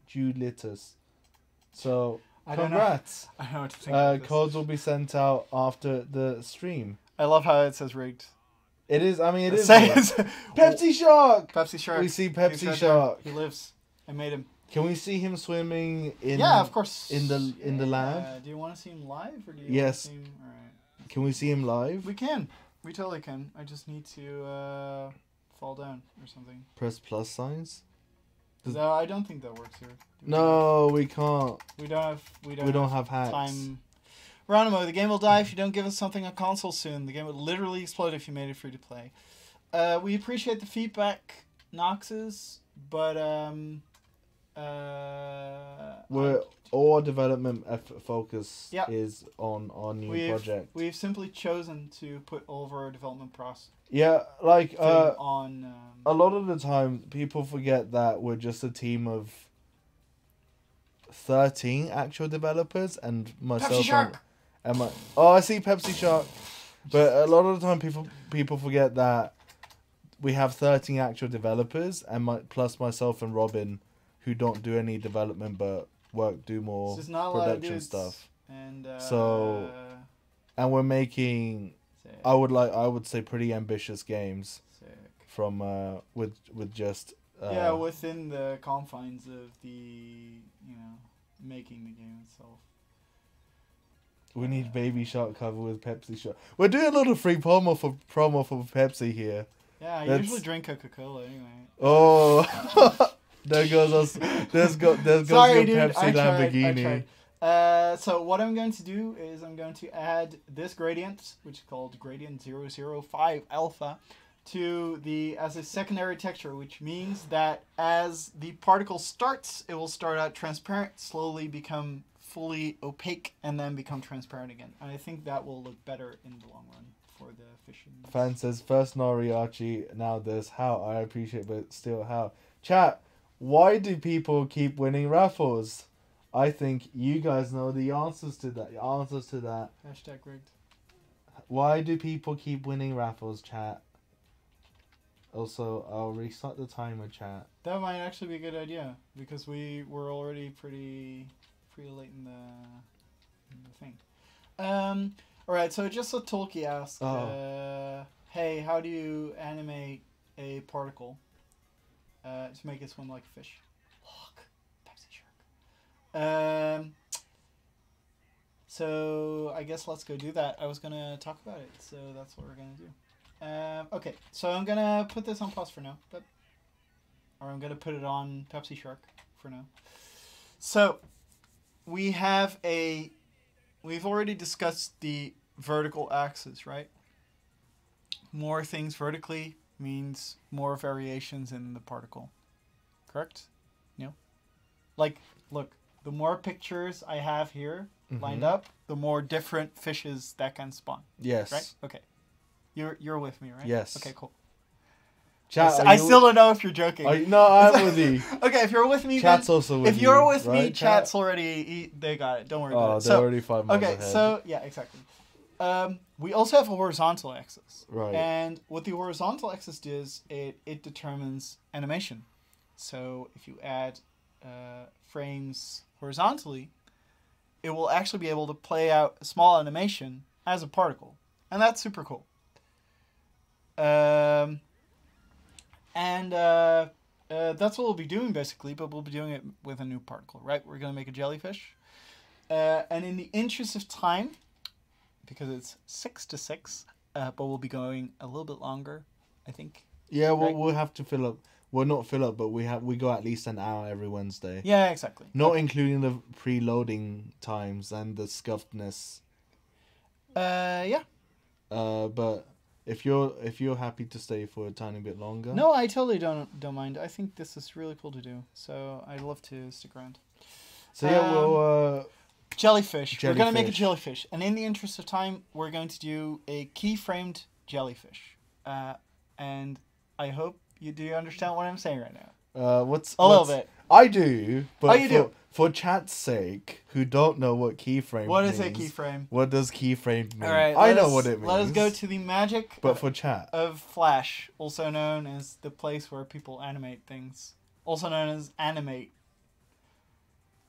Julitus. So, I don't know. congrats. I don't know what to think about this. Codes will be sent out after the stream. I love how it says rigged. It is, I mean, it is. Say rigged. Pepsi Shark! Pepsi Shark. We see He's Pepsi right Shark. there. He lives. I made him. Can we see him swimming in? Yeah, of course. in the lab? Do you want to see him live, or do you Yes. want to see him? All right. Can we see him live? We can. We totally can. I just need to fall down or something. Press plus signs. No, I don't think that works here. No, we can't. We don't have. We don't have hacks. time. Ronimo, the game will die if you don't give us something on console soon. The game would literally explode if you made it free to play. We appreciate the feedback, Noxes, but We're all development focus Yeah. is on our new project. we've simply chosen to put all of our development process Yeah, like on. a lot of the time people forget that we're just a team of 13 actual developers and myself Pepsi Shark! and my I see Pepsi Shark. But a lot of the time people forget that we have 13 actual developers and plus myself and Robin who don't do any development but do more It's just not a lot of production dudes. stuff. And So, and we're making sick, I would say pretty ambitious games sick. from with just Yeah, within the confines of the making the game itself. we need Baby Shark cover with Pepsi Shark. We're doing a lot of free promo for Pepsi here. Yeah, I That's- usually drink Coca-Cola anyway. Oh, there goes us. There's your Sorry, dude. Pepsi I Lamborghini. tried. So what I'm going to do is I'm going to add this gradient, which is called gradient 005 alpha, to as a secondary texture, which means that as the particle starts, it will start out transparent, slowly become fully opaque, and then become transparent again. And I think that will look better in the long run for the fish. Fan says first Noriachi, now this. How I appreciate, but still how. Chat. Why do people keep winning raffles? I think you guys know the answers to that. Hashtag rigged. Why do people keep winning raffles, chat? Also, I'll restart the timer, chat. That might actually be a good idea because we were already pretty late in the thing. All right. So just so Tolkien asked, hey, how do you animate a particle to make it swim like a fish? Look, Pepsi Shark. So I guess let's go do that. I was gonna talk about it, so that's what we're gonna do. Okay, so I'm gonna put this on pause for now, or I'm gonna put it on Pepsi Shark for now. So we've already discussed the vertical axis, right? More things vertically means more variations in the particle, correct? Like, look, the more pictures I have here lined up, the more different fishes that can spawn. Yes. Right? Okay. You're with me, right? Yes. Okay, cool. Chat, I still don't know if you're joking. No, I'm with you. Okay, if you're with me, Chat's then, also with you. if you're with me, right, chat's already they got it. Don't worry about it. they're already 5 miles okay, ahead. so yeah, exactly. We also have a horizontal axis, Right. And what the horizontal axis does, it determines animation. So if you add frames horizontally, it will actually be able to play out a small animation as a particle, and that's super cool. And that's what we'll be doing basically, but we'll be doing it with a new particle, right? We're going to make a jellyfish. And in the interest of time, because it's 6 to 6, but we'll be going a little bit longer, I think. Yeah, right? we'll have to fill up. Well, not fill up, but we go at least an hour every Wednesday. Yeah, exactly. Not including the preloading times and the scuffedness. Yeah. But if you're happy to stay for a tiny bit longer. No, I totally don't mind. I think this is really cool to do. So I'd love to stick around. So yeah, we'll jellyfish. We're gonna make a Jellyfish. jellyfish, and in the interest of time, we're going to do a keyframed jellyfish. And I hope you do understand what I'm saying right now. what's A little bit. I do, but you do. For chat's sake, who don't know what keyframe What means, is a keyframe? What does keyframe mean? All right, I know what it means. Let us go to the magic But for chat. of Flash, also known as the place where people animate things, also known as animate.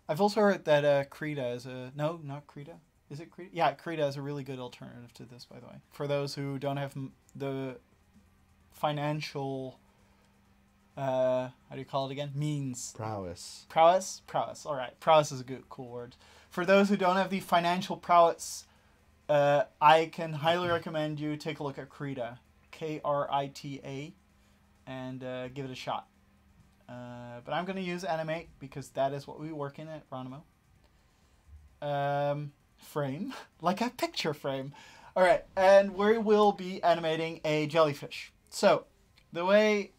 I've also heard that Krita is a... No, not Krita. Is it Krita? Yeah, Krita is a really good alternative to this, by the way. For those who don't have the financial... how do you call it again? Means. Prowess. Prowess? Prowess. All right. Prowess is a good, cool word. For those who don't have the financial prowess, I can highly recommend you take a look at Krita. Krita. And give it a shot. But I'm going to use animate because that is what we work in at Ronimo. Frame. Like a picture frame. All right. And we will be animating a jellyfish. So, the way...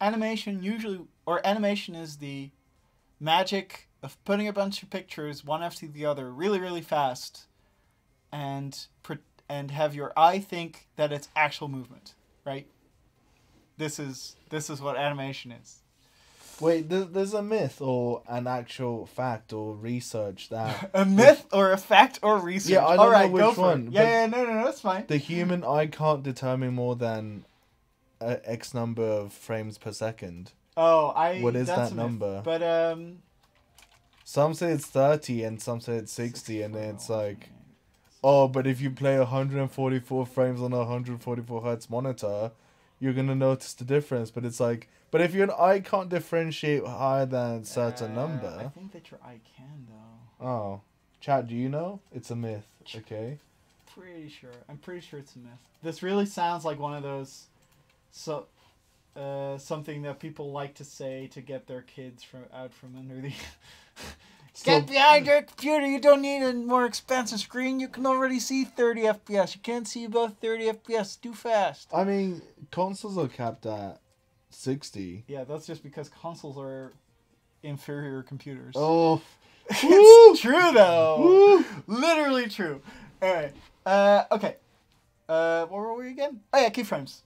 animation is the magic of putting a bunch of pictures one after the other really, really fast and have your eye think that it's actual movement, right? This is what animation is. Wait, there's a myth or an actual fact or research that... A myth or a fact or research? Yeah, I don't know which one. Yeah, no, that's fine. The human eye can't determine more than X number of frames per second. Oh, What is that's that a myth. number? But Some say it's 30 and some say it's 60, and then it's like, oh, but if you play 144 frames on a 144 hertz monitor, you're gonna notice the difference. But it's like, but if your eye can't differentiate higher than a certain I number, think that your eye can though. oh, chat, do you know? It's a myth. Okay. Pretty sure. I'm pretty sure it's a myth. This really sounds like one of those. Something that people like to say to get their kids out from under the... Get behind your computer, you don't need a more expensive screen, you can already see 30 FPS, you can't see above 30 FPS, too fast. I mean, consoles are capped at 60. Yeah, that's just because consoles are inferior computers. Oh, It's true though. Woo! Literally true. Alright, okay. What were we again? Oh yeah, keyframes.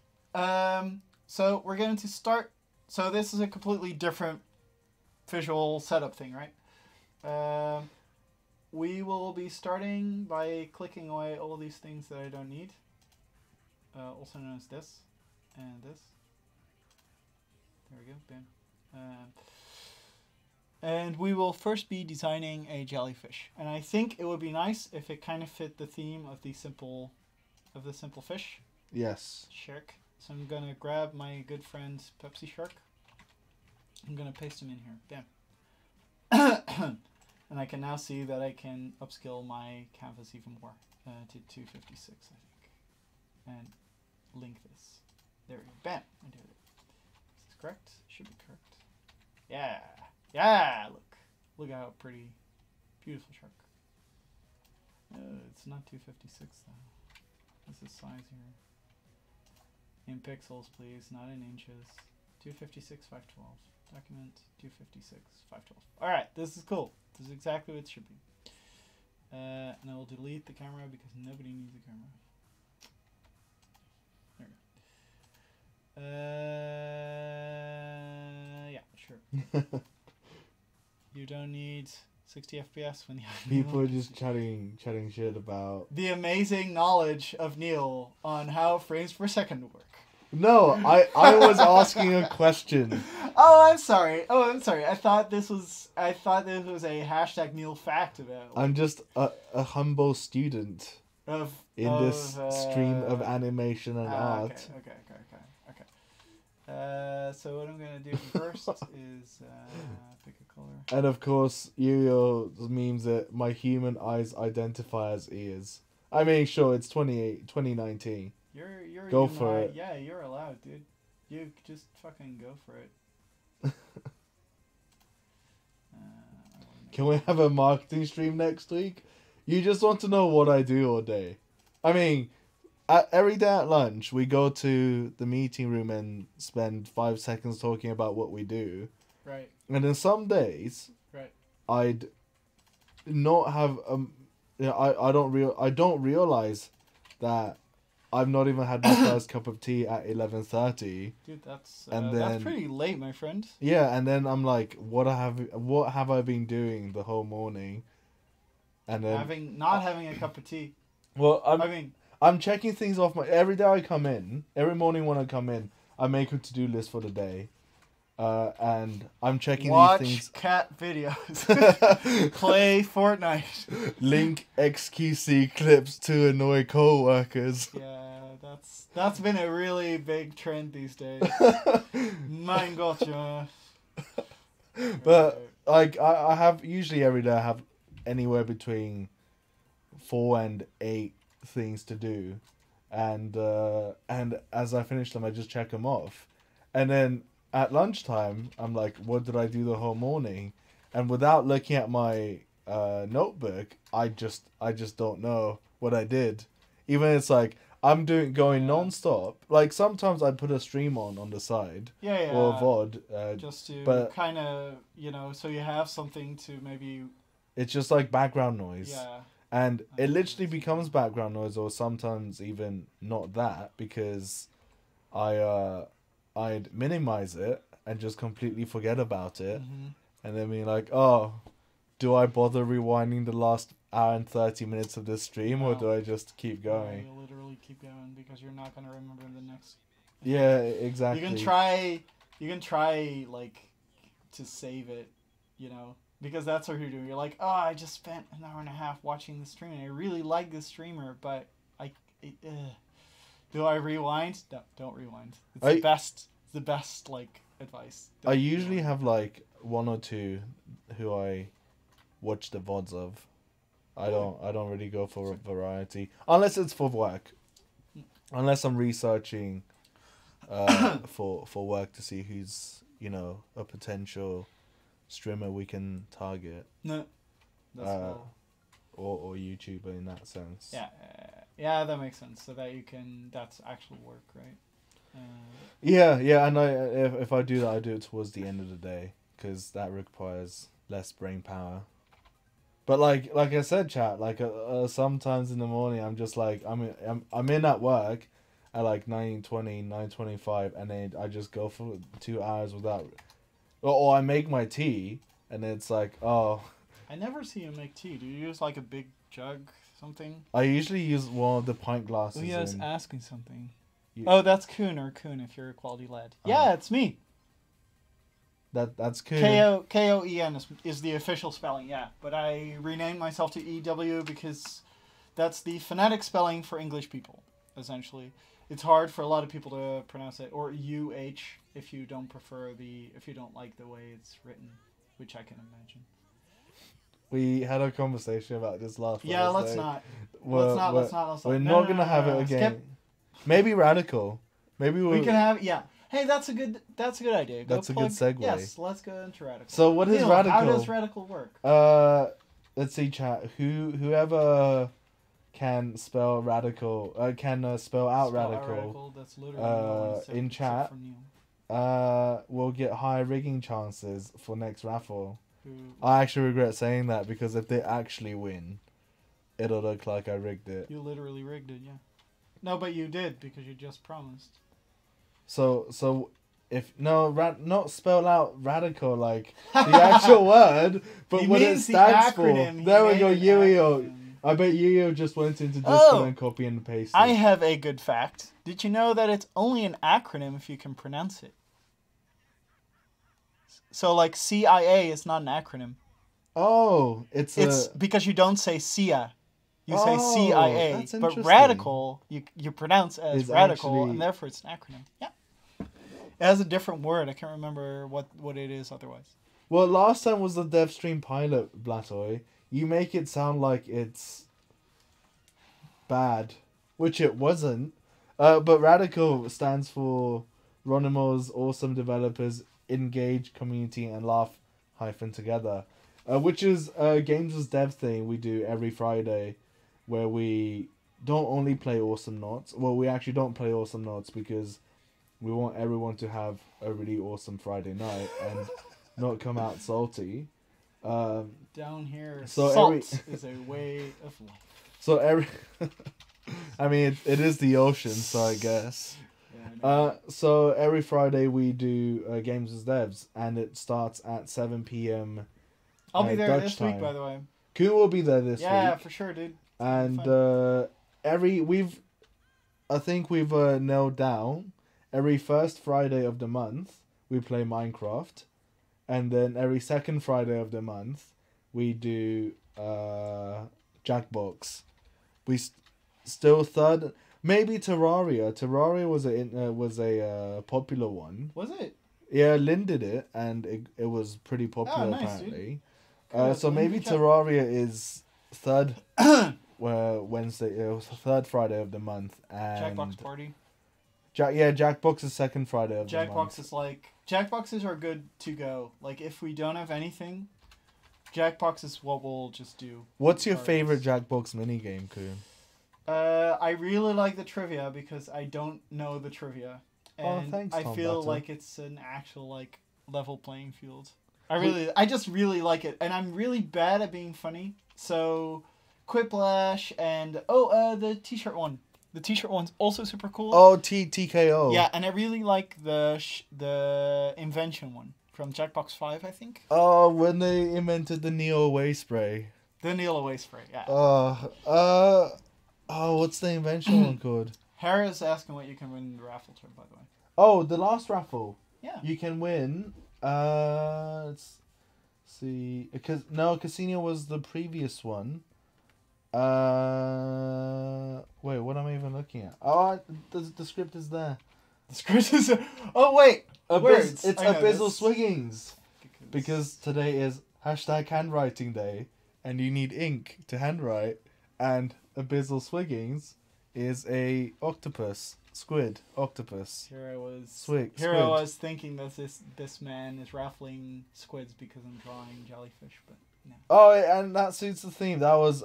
So we're going to start. So this is a completely different visual setup thing, right? We will be starting by clicking away all these things that I don't need. Also known as this and this. There we go. Bam. And we will first be designing a jellyfish, and I think it would be nice if it kind of fit the theme of the simple fish. yes. Shark. So I'm gonna grab my good friend Pepsi Shark. I'm gonna paste him in here. Bam. And I can now see that I can upscale my canvas even more to 256, I think. And link this. There we go. Bam. I did it. Is this correct? Should be correct. Yeah. Yeah. Look how pretty. Beautiful shark. It's not 256 though. This is size here. In pixels, please, not in inches. 256, 512. Document 256, 512. Alright, this is cool. This is exactly what it should be. And I will delete the camera because nobody needs the camera. There we go. Yeah, sure. You don't need 60 FPS when you have People Neil. are just chatting shit about... The amazing knowledge of Neil on how frames per second work. No, I was asking a question. Oh, I'm sorry. I thought this was a hashtag Neil fact about. I'm just a humble student of in this stream of animation and art. Okay. So what I'm gonna do first is pick a color. And of course, Uriel means that my human eyes identify as ears. I mean, sure, it's 2019. You're Go human for eye. it. Yeah, you're allowed, dude. You just fucking go for it. Can we have a marketing stream next week? You just want to know what I do all day. I mean, every day at lunch, we go to the meeting room and spend 5 seconds talking about what we do. Right. And then some days, Right. I'd not have I don't realize that I've not even had my first cup of tea at 11:30. Dude, that's then pretty late, my friend. Yeah, and then I'm like, what have I been doing the whole morning? And then Not having a cup of tea. well, I I'm checking things off every day I come in. Every morning when I come in, I make a to-do list for the day. And I'm checking watch these things. cat videos. Play Fortnite. Link XQC clips to annoy co-workers. Yeah, that's been a really big trend these days. Mein Gott, Jonas. But like I have usually every day I have anywhere between 4 and 8 things to do, and as I finish them I just check them off, and then at lunchtime I'm like, what did I do the whole morning? And without looking at my notebook, I just don't know what I did. Even it's like I'm going non-stop. Like sometimes I put a stream on the side. Yeah. Or VOD. Just to kind of, so you have something to maybe. It's just like background noise. Yeah. And it literally becomes background noise, or sometimes even not that, because I'd minimize it and just completely forget about it, and then be like, oh, do I bother rewinding the last hour and 30 minutes of this stream, or do I just keep going? No, you literally keep going because you're not gonna remember the next. Yeah, exactly. You can try like to save it, because that's what you're doing. You're like, oh, I just spent an hour and a half watching the stream, and I really like this streamer, but do I rewind? No, don't rewind. It's the best like advice. I usually have like 1 or 2 who I watch the VODs of. I don't really go for variety unless it's for work. Unless I'm researching for work to see who's a potential streamer we can target. No, that's or YouTuber in that sense. Yeah, that makes sense. So that that's actual work, right? Yeah, and if I do that, I do it towards the end of the day because that requires less brain power. But like I said, chat, like sometimes in the morning I'm just like I'm in at work at like 9:20, 9:25, and then I just go for 2 hours without. Or I make my tea, and it's like, oh. I never see you make tea. Do you use like a big jug, something? I usually use one of the pint glasses. Oh, yeah, I was asking something. That's Kuhn if you're a quality lad. Yeah, it's me. That's Kuhn. Koen is the official spelling, yeah. But I renamed myself to EW because that's the phonetic spelling for English people, essentially. It's hard for a lot of people to pronounce it, or UH if you don't like the way it's written, which I can imagine. We had a conversation about this last Yeah, Wednesday. Let's not. We're not gonna have it again. Skip. Maybe radical. Maybe we can have Hey, that's a good idea. That's a good segue. Yes, let's go into radical. So what is radical? How does radical work? Let's see, chat. Whoever can spell radical, can spell out radical. That's literally in chat. Will get high rigging chances for next raffle. I actually regret saying that because if they actually win, it'll look like I rigged it. You literally rigged it, yeah. No, but you did because you just promised. So if not spell out radical like the actual word, but what it stands for. There we go, Yu-Gi-Oh! I bet Yu-Gi-Oh! Just went into Discord and copy and paste. I have a good fact. Did you know that it's only an acronym if you can pronounce it? So like CIA is not an acronym. Oh, it's because you don't say CIA. You say CIA, that's but interesting. radical you pronounce as Is radical, actually- and therefore it's an acronym. Yeah, it has a different word. I can't remember what it is otherwise. Well, last time was the dev stream pilot, Blatoy. You make it sound like it's bad, which it wasn't. But radical stands for Ronimo's awesome developers engage community and laugh together, which is a Games as Dev thing we do every Friday, where we don't only play Awesome Knots. Well, we actually don't play Awesome Knots because we want everyone to have a really awesome Friday night and not come out salty. Down here, so salt is a way of life. So I mean, it is the ocean, so I guess. Yeah, So every Friday we do Games as Devs, and it starts at 7 p.m. I'll be there Dutch this time. week, by the way. Kuhn will be there this week. Yeah, for sure, dude. And I think we've nailed down every first Friday of the month we play Minecraft, and then every second Friday of the month we do Jackbox. We still third, maybe Terraria. Terraria was a popular one. Was it? Yeah, Lynn did it, and it was pretty popular nice, apparently. Dude. So maybe Terraria is third. Wednesday. It was the third Friday of the month, and Jackbox party. Jackbox is second Friday of the month. Jackbox is like Jackboxes are good to go. Like if we don't have anything, Jackbox is what we'll just do. What's your Parties. favorite Jackbox minigame, Kuhn? I really like the trivia because I don't know the trivia, and thanks, I Tom feel Butter. like it's an actual like level playing field. I just really like it, and I'm really bad at being funny. So, Quiplash and the T-shirt one. The T-shirt one's also super cool. Oh, TKO. Yeah, and I really like the invention one from Jackbox 5, I think. Oh, when they invented the Neo Away spray. The Neil Away spray. Yeah. What's the invention one called? Harris asking what you can win in the raffle turn, by the way. Oh, the last raffle. Yeah. You can win. Let's see. Casino was the previous one. Wait, what am I even looking at? Oh, the script is there. The script is. Oh wait. Words. It's I know Abyssal this. Swiggings. Because today is #handwriting day, and you need ink to handwrite, and Abyssal Swiggings is a squid octopus. Here I was. Squid. I was thinking that this man is raffling squids because I'm drawing jellyfish, but no. Oh, and that suits the theme. That was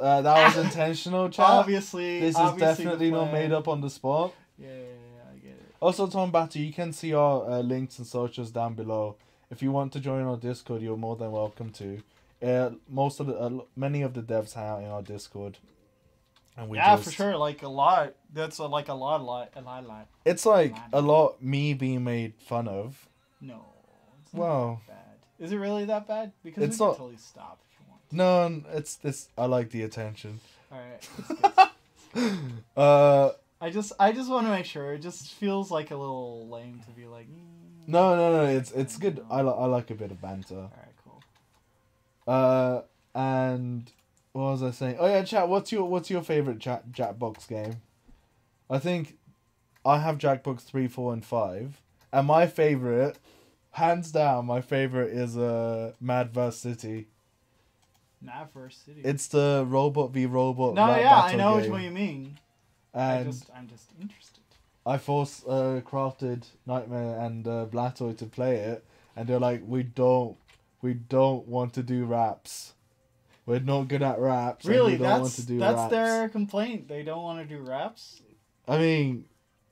intentional, chat. Obviously, This is obviously definitely the not plan. made up on the spot. Yeah, I get it. Also, Tom Batter, you can see our links and socials down below. If you want to join our Discord, you're more than welcome to. Many of the devs hang out in our Discord, and we for sure. Like a lot. That's a lot. It's like a lot me being made fun of. No. It's Well, not that bad. Is it really that bad? Because It's we can not- totally stop if you want. no, it's this. I like the attention. All right. Uh, I just want to make sure. It just feels like a little lame to be like. no, it's good. I like a bit of banter. All right, cool. And what was I saying? Oh yeah, chat. What's your favorite Jackbox game? I think I have Jackbox 3, 4, and 5, and my favorite, hands down, my favorite is Mad vs City. Mad vs City. It's the robot v robot. No, yeah, I battle know game. which one you mean. And I'm just interested. I forced Crafted, Nightmare, and Blatoy to play it, and they're like, we don't want to do raps. We're not good at raps. and Really, we don't want to do that's raps. their complaint. They don't want to do raps. I mean,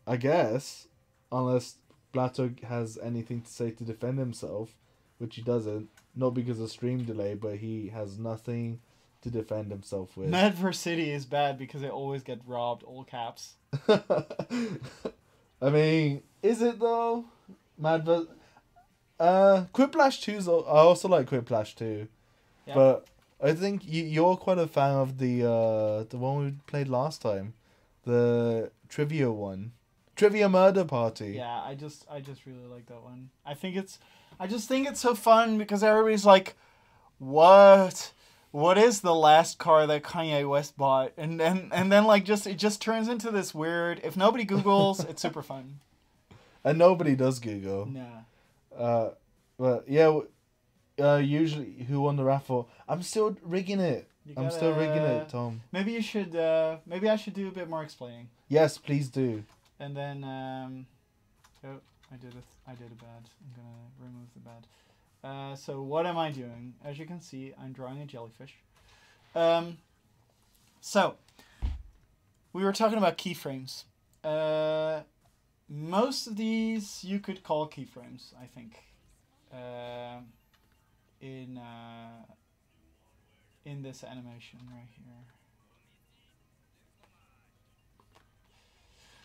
I guess, unless Blatoy has anything to say to defend himself, which he doesn't. Not because of stream delay, but he has nothing to defend himself with. Mad vs City is bad because they always get robbed. All caps. I mean, is it though? Mad vs. Quiplash 2's. I also like Quiplash 2, Yeah. but I think you're quite a fan of the one we played last time, the trivia one, Trivia Murder Party. Yeah, I just really like that one. I just think it's so fun because everybody's like, what is the last car that Kanye West bought? And then like it just turns into this weird, if nobody Googles, it's super fun. And nobody does Google. Nah. But yeah, usually who won the raffle? I'm still rigging it. I'm still rigging it, Tom. Maybe I should do a bit more explaining. Yes, please do. And then I did a bad. I'm gonna remove the bad. So what am I doing? As you can see, I'm drawing a jellyfish. So we were talking about keyframes. Most of these you could call keyframes, I think. In this animation right here.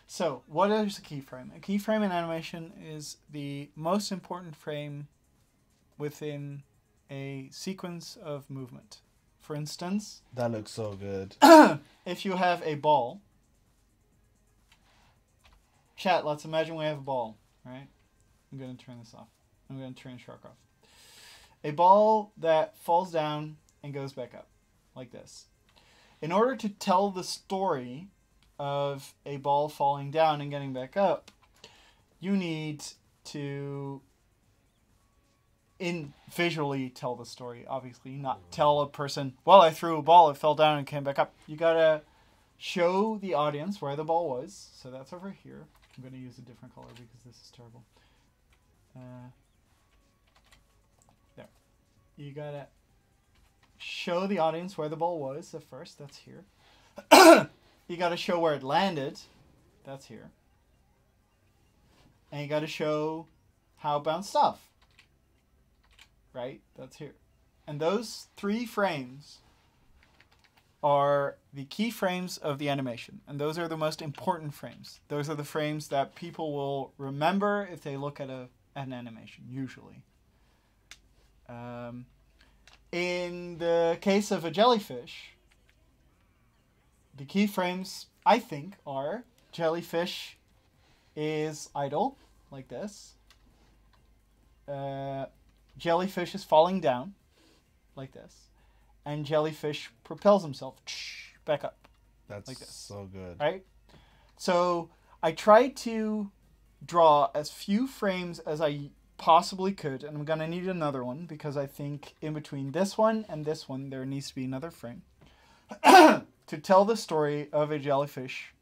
So, what is a keyframe? A keyframe in animation is the most important frame within a sequence of movement. For instance, That looks so good. if you have a ball, chat, let's imagine we have a ball, right? I'm going to turn this off. I'm going to turn shark off. A ball that falls down and goes back up, like this. In order to tell the story of a ball falling down and getting back up, you need to visually tell the story, obviously, not tell a person, well, I threw a ball, it fell down and came back up. You gotta show the audience where the ball was. So that's over here. I'm gonna use a different color because this is terrible. There. You gotta show the audience where the ball was at first. That's here. You gotta show where it landed. That's here. And you gotta show how it bounced off. Right? That's here. And those 3 frames are the key frames of the animation. And those are the most important frames. Those are the frames that people will remember if they look at an animation, usually. In the case of a jellyfish, the key frames, I think, are jellyfish is idle, like this. Jellyfish is falling down, like this. And jellyfish propels himself back up. That's like this. So good. Right? So I tried to draw as few frames as I possibly could, and I'm going to need another one because I think in between this one and this one there needs to be another frame to tell the story of a jellyfish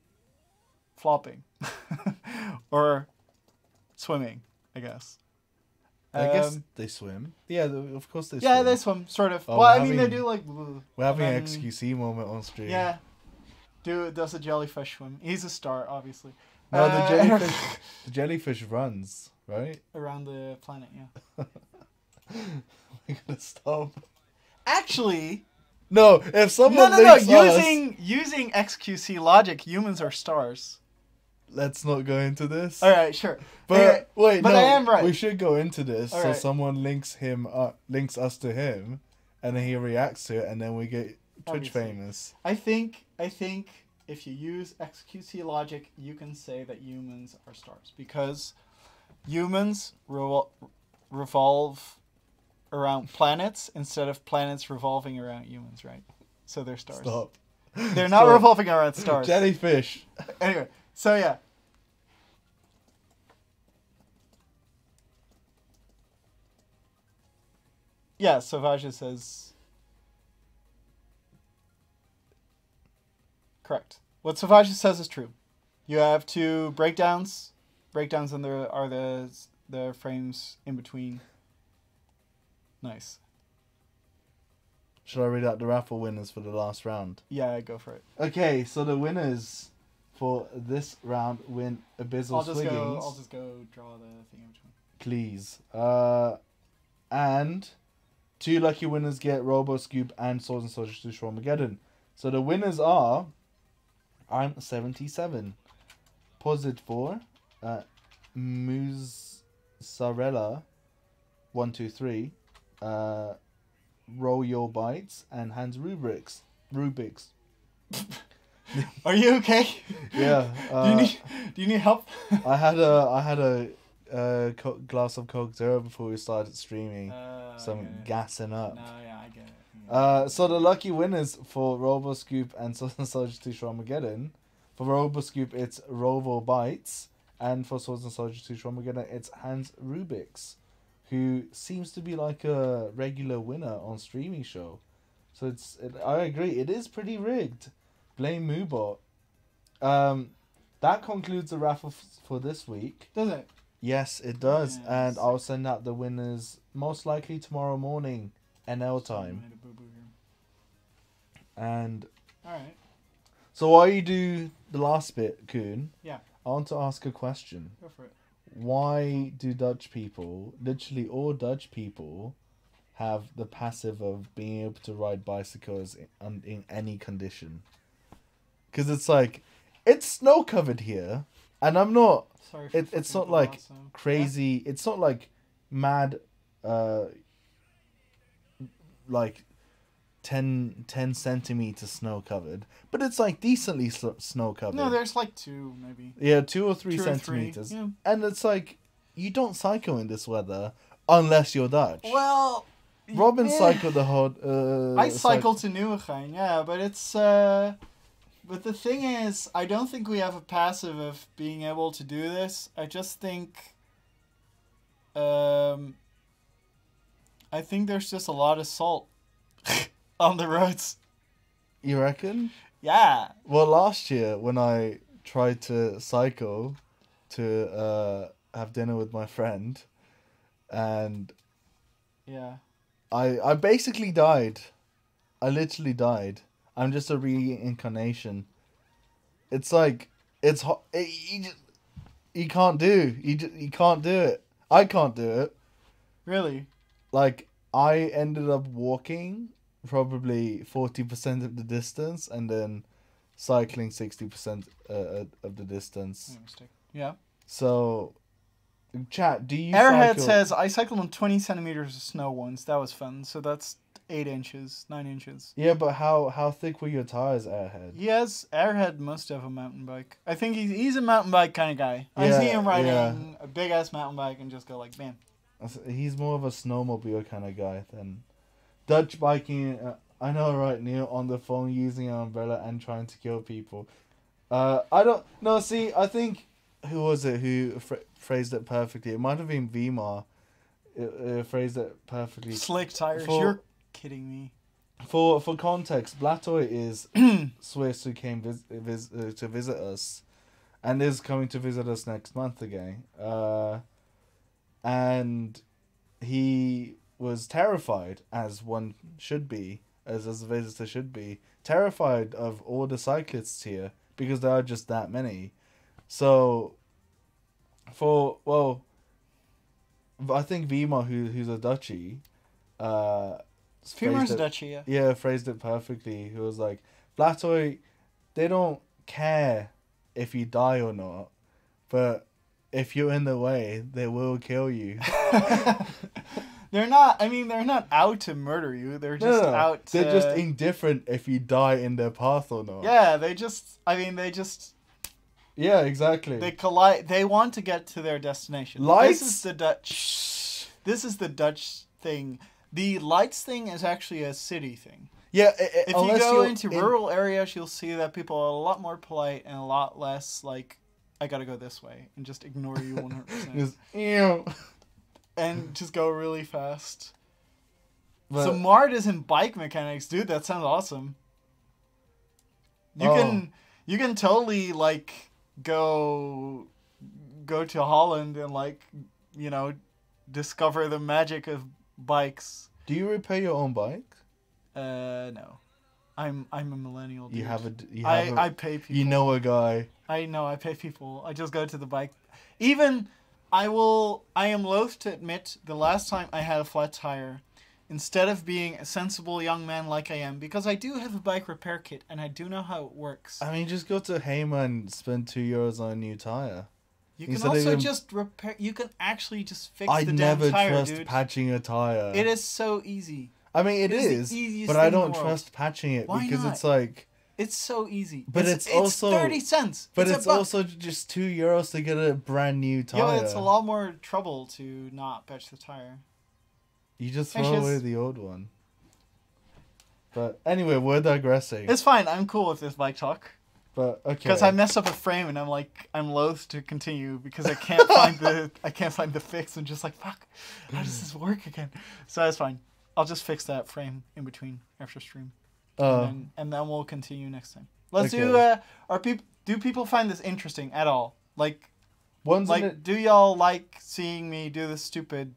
flopping or swimming, I guess. I guess they swim. Yeah, of course they swim. Yeah, they swim, sort of. Oh, well, I mean, they do like... We're having an XQC moment on stream. Yeah. Does a jellyfish swim? He's a star, obviously. No, the jellyfish runs, right? Around the planet, yeah. We're gonna stop. Actually... No, if someone links us... Using XQC logic, humans are stars. Let's not go into this. All right, sure. But anyway, wait, but no, I am right. We should go into this All so right. someone links us to him, and then he reacts to it, and then we get Twitch Obviously. famous. I think if you use XQC logic, you can say that humans are stars because humans revolve around planets instead of planets revolving around humans, right? So they're stars. Stop. They're not revolving around stars. Jellyfish. Anyway, so yeah. Yeah, Sauvage says... Correct. What Sauvage says is true. You have 2 breakdowns. Breakdowns and there are the frames in between. Nice. Should I read out the raffle winners for the last round? Yeah, go for it. Okay, so the winners for this round win Abyssal I'll Swiggins. just go draw the thing in between. Please. And 2 lucky winners get Robo Scoop and Swords and Soldiers 2 Armageddon. So the winners are... I'm 77. Posit 4. Mozzarella 123. Roll Your Bites and Hans Rubik's. Are you okay? Yeah. Do you need help? I had a glass of Coke Zero before we started streaming, so I'm gassing up. No, yeah, I get it. So the lucky winners for Robo Scoop and Swords and Soldiers 2 Armageddon. For Robo Scoop, it's Robo Bites, and for Swords and Soldiers 2 Armageddon, it's Hans Rubik's, who seems to be like a regular winner on Streaming Show. So I agree, it is pretty rigged. Blame Moobot. That concludes the raffle for this week. Does it? Yes, it does. Yes. And I'll send out the winners most likely tomorrow morning, NL time. Made a boo-boo here. And All right. so while you do the last bit, Kuhn, Yeah. I want to ask a question. Go for it. Why do Dutch people, literally all Dutch people, have the passive of being able to ride bicycles in any condition? Because it's like, it's snow covered here, and I'm not. Sorry. For It's fucking not like awesome. crazy. It's not like mad. Like 10 centimeters snow covered, but it's like decently snow covered. No, there's like 2 maybe. Yeah, 2 or 3 2 or 3, centimeters. yeah. And it's like, you don't cycle in this weather unless you're Dutch. Well, Robin yeah. cycled the whole. I cycle to Nieuwegein, yeah, but it's but the thing is, I don't think we have a passive of being able to do this. I just think I think there's just a lot of salt on the roads. You reckon? Yeah. Well, last year when I tried to cycle to have dinner with my friend, and Yeah. I basically died. I literally died. I'm just a reincarnation. It's like, it's hot. You can't do. You can't do it. I can't do it. Really? Like, I ended up walking probably 40% of the distance and then cycling 60% of the distance. No mistake. Yeah. So, chat, do you Airhead cycle? says, I cycled on 20 centimeters of snow once. That was fun. So that's 8 inches, 9 inches. Yeah, but how thick were your tires, Airhead? Yes, Airhead must have a mountain bike. I think he's a mountain bike kind of guy. I Yeah, see him riding yeah. a big ass mountain bike and just go like, bam. He's more of a snowmobile kind of guy than Dutch biking. I know, right, Neil, on the phone using an umbrella and trying to kill people. I don't know. See, I think who was it who phrased it perfectly? It might have been Vimar. Phrased it perfectly. Slick tires. For- You're kidding me. For context, Blatoy is Swiss who came to visit us, and is coming to visit us next month again. And he was terrified, as one should be, as a visitor should be, terrified of all the cyclists here because there are just that many. So, I think Vima, who's a Dutchie, Vimar's a Dutchie, yeah. yeah, phrased it perfectly. He was like, Blatoy, they don't care if you die or not, but if you're in the way, they will kill you. They're not out to murder you. They're just out to... They're just indifferent if you die in their path or not. Yeah, they Yeah, exactly. They collide. They want to get to their destination. Lights? This is the Dutch thing. The lights thing is actually a city thing. Yeah, If you go into rural areas, you'll see that people are a lot more polite and a lot less like, I gotta go this way, and just ignore you 100%. Just, ew. And just go really fast. But- So Mart is in bike mechanics, dude. That sounds awesome. You can totally like go to Holland and like, you know, discover the magic of bikes. Do you repair your own bike? No, I'm a millennial. Dude. I pay people. You know a guy. I know, I pay people. I just go to the bike. I am loath to admit the last time I had a flat tire, instead of being a sensible young man like I am, because I do have a bike repair kit and I do know how it works. I mean, just go to Hamer and spend €2 on a new tire. You can Instead of also even- just repair. You can actually just fix I the never damn tire, trust dude. patching a tire. It is so easy. I mean, It is is, the easiest but thing I in the don't world. trust patching it Why because not? it's like. It's so easy. But it's also 30 cents. But it's it's a buck. also just €2 to get a brand new tire. Yeah, but it's a lot more trouble to not patch the tire. You just Hey, throw Shiz. away the old one. But anyway, we're digressing. It's fine. I'm cool with this bike talk. But okay. Because I messed up a frame and I'm loath to continue because I can't find the fix. I'm just like, fuck, how does this work again? So that's fine. I'll just fix that frame in between after stream. And then we'll continue next time. Let's Okay. do do people find this interesting at all? Like, One's in Like, do y'all like seeing me do this stupid?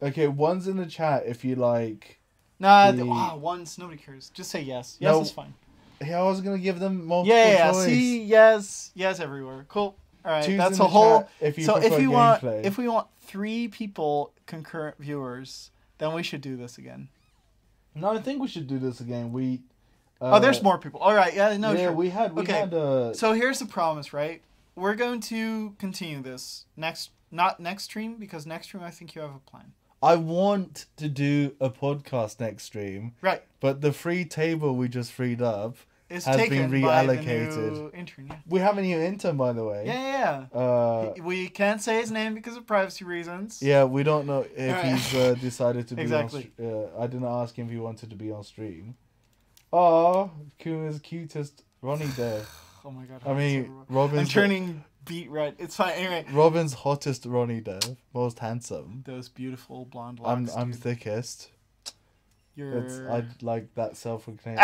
okay, one's in the chat if you like. Nah, The- once nobody cares. Just say yes. Yes No. is fine. Yeah, I was gonna give them multiple Yeah, choice. see, yes everywhere. Cool. All right, Choose that's in a the whole. chat if you So prefer gameplay. if we want 3 people concurrent viewers, then we should do this again. No, I think we should do this again. We. Oh, there's more people. All right, yeah, no, Yeah, sure. we had. Okay. So So here's the promise, right? We're going to continue this not next stream, because next stream I think you have a plan. I want to do a podcast next stream, Right. but the free table we just freed up It's has taken been by the reallocated. new intern, yeah. We have a new intern, by the way. Yeah. We can't say his name because of privacy reasons. Yeah, we don't know if Alright. he's decided to be Exactly. on. I didn't ask him if he wanted to be on stream. Oh, Kuma's cutest Ronnie there. Oh my god. I mean, I'm Robin's turning beet red. It's fine. Anyway, Robin's hottest Ronnie there, most handsome. those beautiful blonde locks. I'm dude. thickest. You're... I like that self-proclaimed.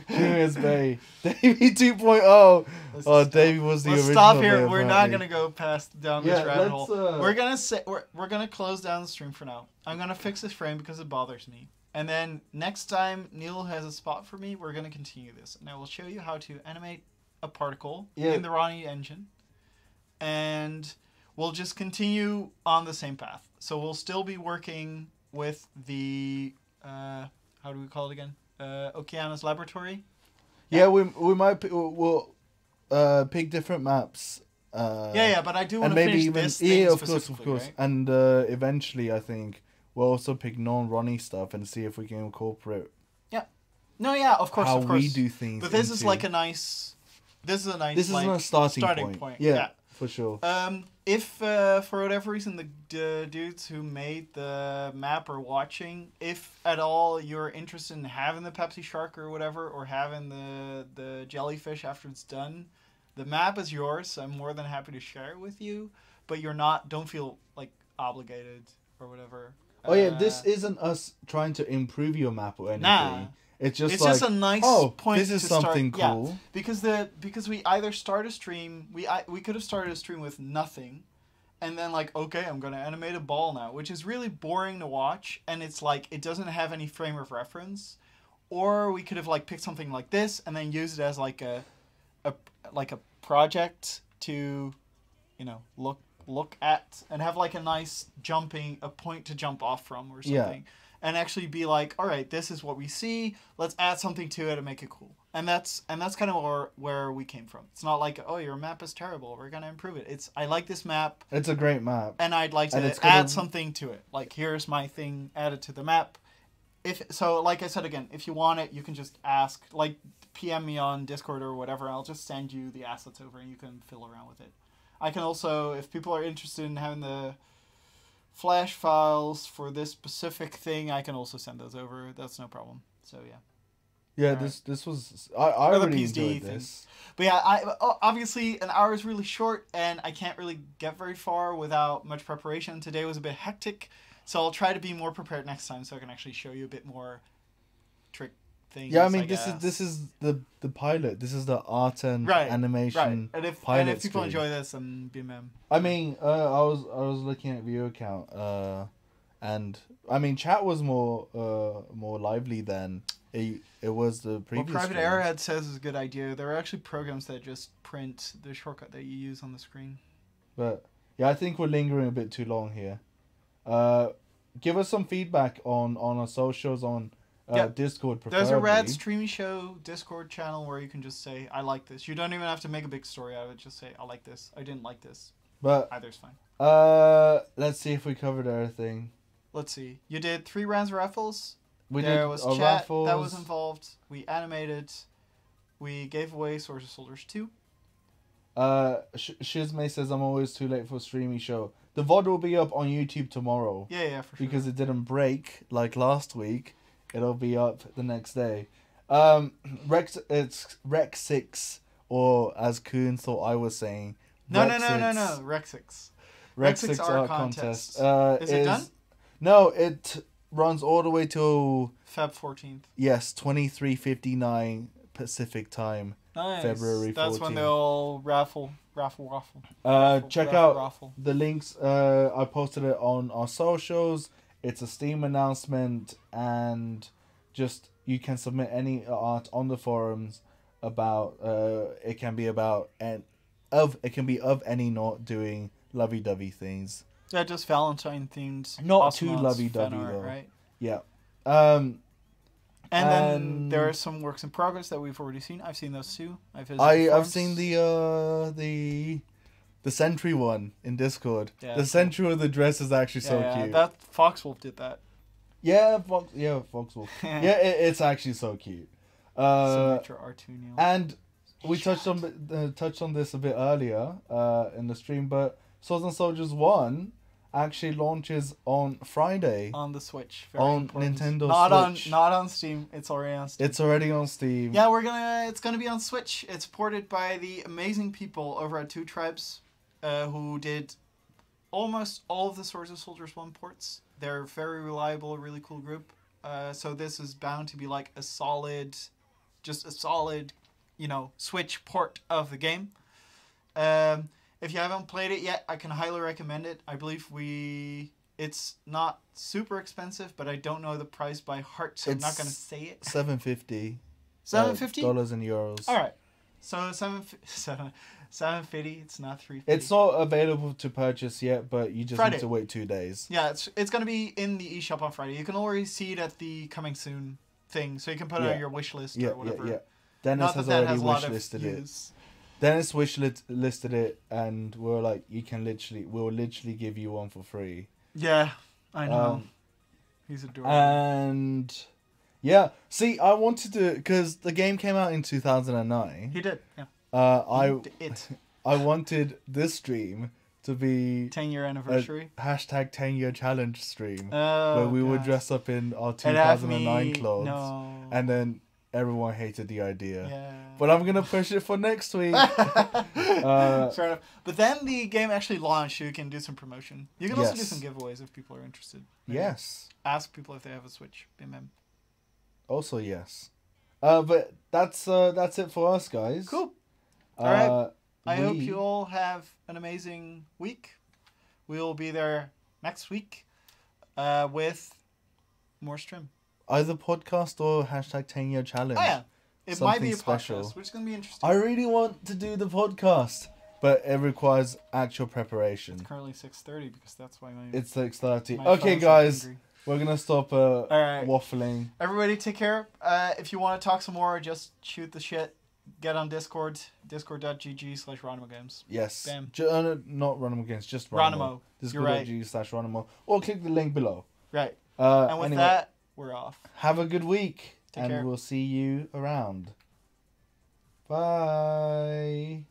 Kuma's Bay, Davey 2.0. Let's Oh, stop. Davey was the Let's original. stop here. Bay, We're not apparently. gonna go past down Yeah, this rabbit let's, hole. We're gonna say we're gonna close down the stream for now. I'm gonna fix this frame because it bothers me. And then next time Neil has a spot for me, we're gonna continue this, and I will show you how to animate a particle in the Ronnie engine, and we'll just continue on the same path. So we'll still be working with the how do we call it again? Okeanos Laboratory. Yeah, we might we'll pick different maps. Yeah, but I do want And to maybe finish even this thing of course, specifically, right? and eventually I think we'll also pick non-Ronnie stuff and see if we can incorporate No, yeah, of course, how of course. we do things. But this is into- like a nice. This is a nice. This is like, a starting point. Yeah, for sure. If for whatever reason the dudes who made the map are watching, if at all you're interested in having the Pepsi Shark or whatever, or having the jellyfish after it's done, the map is yours. So I'm more than happy to share it with you. But don't feel like obligated or whatever. Oh yeah, this isn't us trying to improve your map or anything. Nah. It's just It's like, just a nice oh, point this is to start- something yeah. cool. Because we either start a stream, we could have started a stream with nothing, and then like, okay, I'm gonna animate a ball now, which is really boring to watch, and it's like it doesn't have any frame of reference. Or we could have like picked something like this and then use it as like a project to, look at and have like a nice a point to jump off from or something. Yeah. And actually be like, all right, this is what we see. Let's add something to it and make it cool. And that's kind of where we came from. It's not like, oh, your map is terrible, we're gonna improve it. I like this map, It's a great map. and I'd like And to it's gonna- add something to it. Like, here's my thing added to the map. Like I said again, if you want it, you can just ask, like, PM me on Discord or whatever. I'll just send you the assets over, and you can fiddle around with it. I can also, if people are interested in having the Flash files for this specific thing, I can also send those over. That's no problem. So yeah. Yeah, Alright. this was I Or the really PSD enjoyed thing. this. But yeah, obviously an hour is really short, and I can't really get very far without much preparation. Today was a bit hectic, so I'll try to be more prepared next time, so I can actually show you a bit more trick things. Yeah, I mean guess. this is the pilot. This is the art and right animation right. And pilot if people stream. enjoy this, then BMM. I mean, I was looking at viewer count, and I mean, chat was more lively than it was the What previous. Private streams. Airhead says is a good idea. There are actually programs that just print the shortcut that you use on the screen. But yeah, I think we're lingering a bit too long here. Give us some feedback on our socials on Yeah. Discord. There's a Rad preferably. Streamisho Discord channel where you can just say, I like this. You don't even have to make a big story out of it. Just say, I like this. I didn't like this. But Either's fine. let's see if we covered everything. Let's see. You did 3 rounds of raffles. We There did was our chat raffles. that was involved. We animated. We gave away Swords of Soldiers 2. Shizme says I'm always too late for Streamy Show. The VOD will be up on YouTube tomorrow Yeah, for sure. because it didn't break like last week. It'll be up the next day. It's Rec 6, or as Kuhn thought I was saying. No. Rec 6. Rec Rec 6 6 art art contest. contest. Is it done? No, it runs all the way till Feb 14th. yes 23:59 Pacific time. Nice. February That's when 14th. they'll raffle. Check out the links. I posted it on our socials. It's a Steam announcement, and just you can submit any art on the forums about. It can be about it can be of any not doing lovey-dovey things. Yeah, just Valentine themed. Not too Astronauts lovey-dovey, fan art, though. right? Yeah. And then there are some works in progress that we've already seen. I've seen those too. I've seen the Sentry one in Discord. Yeah, the Sentry with the dress is actually so cute. That Foxwolf did that. Yeah, Foxwolf. It's actually so cute. Signature Artunio. And we touched on this a bit earlier in the stream, but Swords and Soldiers 1 actually launches on Friday on the Switch. On important. Nintendo Switch. Not on Steam. It's already on Steam. It's already on Steam. Yeah, it's gonna be on Switch. It's ported by the amazing people over at Two Tribes, who did almost all of the Swords and Soldiers 1 ports. They're very reliable, really cool group. So this is bound to be like a solid, Switch port of the game. If you haven't played it yet, I can highly recommend it. I believe it's not super expensive, but I don't know the price by heart, so I'm not going to say it. $7.50. $7.50? Dollars and euros. All right. So $7.50. It's not $3.50. It's not available to purchase yet, but you just Friday. need to wait 2 days. Yeah, it's going to be in the eShop on Friday. You can already see it at the coming soon thing, so you can put it on your wish list or whatever. Yeah. Dennis has already wish listed it. Dennis wish listed it, and we're like, we'll literally give you one for free. Yeah, I know. He's adorable. And yeah, see, I wanted to, because the game came out in 2009. He did. Yeah. I wanted this stream to be 10-year anniversary. Hashtag 10-year challenge stream, Oh, where we would dress up in our 2009 clothes, and then everyone hated the idea. Yeah. But I'm gonna push it for next week. Fair enough. But then the game actually launched, so you can do some promotion. You can also do some giveaways if people are interested. Maybe yes. Ask people if they have a Switch. BMM. Also yes. But that's it for us, guys. Cool. All right. I hope you all have an amazing week. We'll be there next week with more stream. Either podcast or hashtag 10-year challenge. Oh yeah. It might be a special. podcast, which is going to be interesting. I really want to do the podcast, but it requires actual preparation. It's currently 6:30 because that's why It's 6:30. my Okay, phone's guys. hungry. We're going to stop right. waffling. Everybody take care. If you want to talk some more, just shoot the shit. Get on Discord. Discord.gg/RonimoGames. Yes. Bam. Not Ronimo Games, just Ronimo. You're right. Discord.gg/Ronimo. Or click the link below. Right. And with anyway, that, we're off. have a good week. Take and care. we'll see you around. Bye.